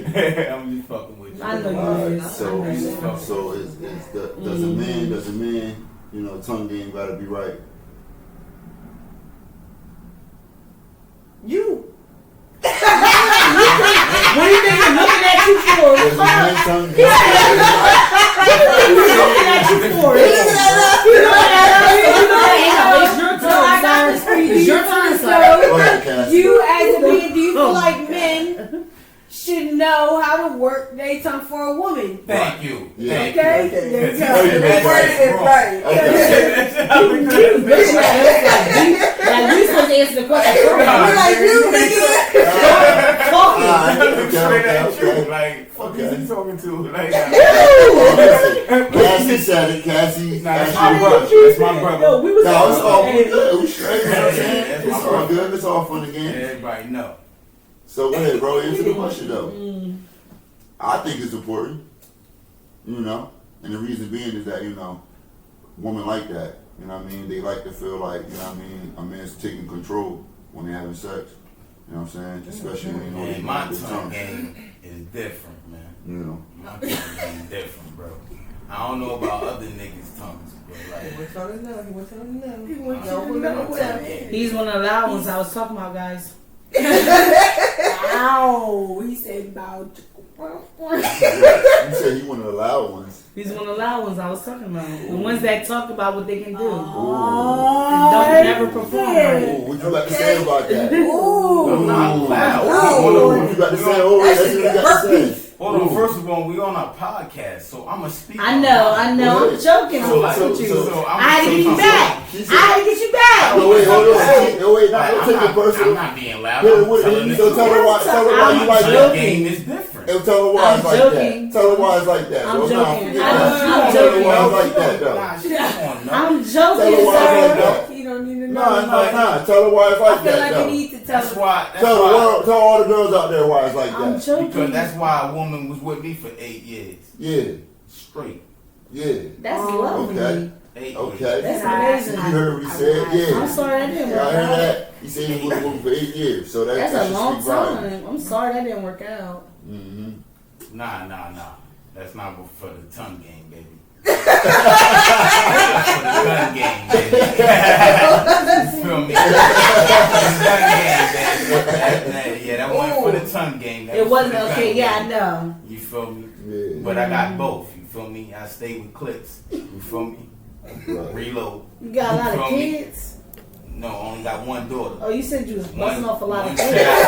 baby. I'm just fucking with you. I know you is. I So, know you is. so does a man, you know, tongue game gotta be right? You. What do you think I'm looking at you for? Does a man tongue game What are you looking at you for? You looking at us? You looking at us? It's your So I got turn, this sir. for you. It's your turn, So, sir. Go ahead, Cass. you as a man, do you feel like men should know how to work their tongue for a woman? Thank you. Yeah. Thank you. Okay? Okay. There you No, go. you That's Word right. is right. Like we supposed to answer the question. We're like you, nigga. Talking. Straight at you. Okay. Like, fuck Okay. is he talking to? Like, Cassie said it. Cassie. nah, that's Cassie. my brother. That's my brother. No, we was No, it's all Hey, good. We straight. You know what I'm saying? That's It's my all brother. good. It's all fun again. Everybody know. So go ahead, bro. Answer the question though. I think it's important, you know, and the reason being is that, you know, women like that. You know what I mean? They like to feel like, you know what I mean, a man's taking control when they're having sex. You know what I'm saying? Especially when you know they Man, my got this tongue tongue. game is different, man. You know. My tongue game is different, bro. I don't know about other niggas' tongues, but like, What's on his nose? What's on his nose? He wants my you to know tongue what. game. He's one of the loud ones I was talking about, guys. Ow. He said about. You said he one of the loud ones. He's one of the loud ones I was talking about. The ones that talk about what they can do. Oh, And don't never perform yeah. right. Ooh, what you got to say about that? Ooh. I'm not loud. What you got to say? Oh, that's what you got to say. Hold on, first of all, we on a podcast, so I'm a speaker. I know. I'm joking. So, I'm with you. so I had to get you back. She I said, had to get you back. no, wait, hold on. No, wait, don't take it I'm personal. not being loud. Yeah, I'm wait, telling the so tell her why, tell her why you I'm like My that. joking. game is different. And tell her why I'm it's like joking. that. Tell her why it's like that. I'm bro. joking. Nah, I'm tell her why joking. it's like that, though. Nah, she don't want no. I'm Tell her joking, why it's like sir. that. You don't need to know. Nah. Tell her why it's I like feel that, like you though. need to tell That's her. why. Tell the world, tell all the girls out there why it's like I'm that. joking. Because that's why a woman was with me for 8 years Yeah, straight. yeah. That's lovely. Okay. Okay. That's amazing. You heard what he said? Yeah. I'm sorry that didn't Y'all work heard out. that? He said he was with a woman for 8 years. So That's that a long should speak volumes. time. I'm sorry that didn't work out. Mm-hmm. Nah. That's not for the tongue game, baby. That's for the gun game, baby. You feel me? The gun game, baby. Yeah, that wasn't for the tongue game. That It was wasn't for the okay. gun Yeah, I game. know. You feel me? Yeah. But I got both. You feel me? I stay with clips. You feel me? Right. Reload. You got a lot You of feel me? kids. No, only got one daughter. Oh, you said you was busting off a lot of one kids. child.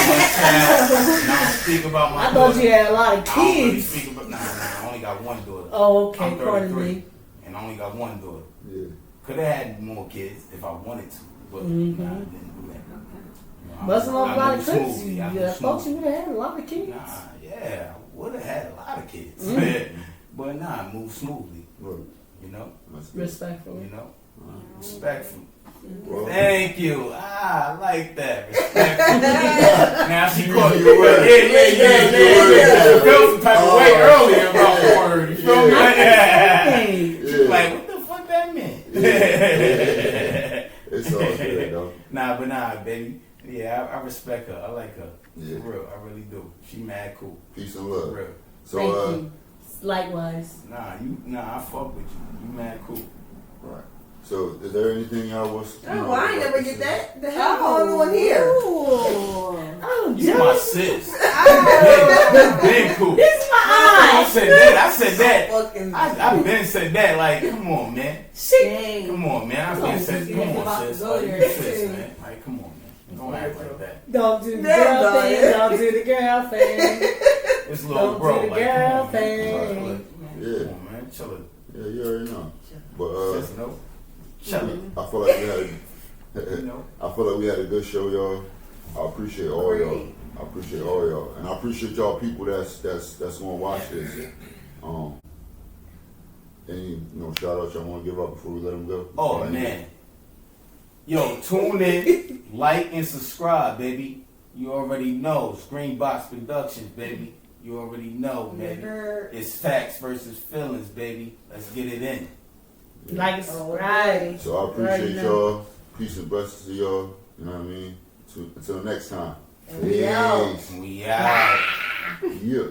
One child. And I don't speak about my I thought daughter. you had a lot of I don't really kids. speak about. Nah. I only got one daughter. Oh, okay. I'm Pardon 33, me. and I only got one daughter. Yeah. Could have had more kids if I wanted to, but nah, I didn't do that. You know, Busting off a lot of moved clips. smoothly. You I moved thought you smoothly. would have had a lot of kids. Nah, yeah, I would have had a lot of kids, Mm-hmm. but nah, I moved smoothly. Right. You know, That's good. Respectfully. you know, respectful. Well, Thank you. I like that. Respectful. Now she caught You you. word. Yeah. You She felt some type of way earlier about the word. You feel me? Hey. She's like, what the fuck that meant? It's all good, though. Nah, baby. Yeah, I respect her. I like her. Yeah. For real, I really do. She mad cool. Peace and For love. real. So, Thank you. Likewise. Nah, I fuck with you. You mad cool. right. So, is there anything y'all was? Oh, well, I ain't never get that. The hell going on here? Oh, You my jealous. sis. Been cool. This is my I eye. said that. Fucking. I've been said that. Like, come on, man. Shit. Come on, man. I've been said. Come on, sis. Like, you sis, man. Like, come on, man. Don't act like that. Don't do the Damn, girl dog. thing. Don't do the girl thing. This little Don't bro, do the like, girl come on, man. thing. Yeah. Come on, man. Chill it. Yeah, you already know. But Sis, no. Chill it. I feel like we had. You know. I feel like we had a good show, y'all. I appreciate all y'all. And I appreciate y'all people that's gonna watch this. Any shout outs y'all want to give up before we let them go? Oh man. Yo, tune in, like and subscribe, baby. You already know. Screenbox Productions, baby. You already know, baby. It's Factz versus Feelingz, baby. Let's get it in. Like and subscribe. So I appreciate y'all. Peace and blessings to y'all. You know what I mean? Until next time. We out. Peace. We out. Yeah.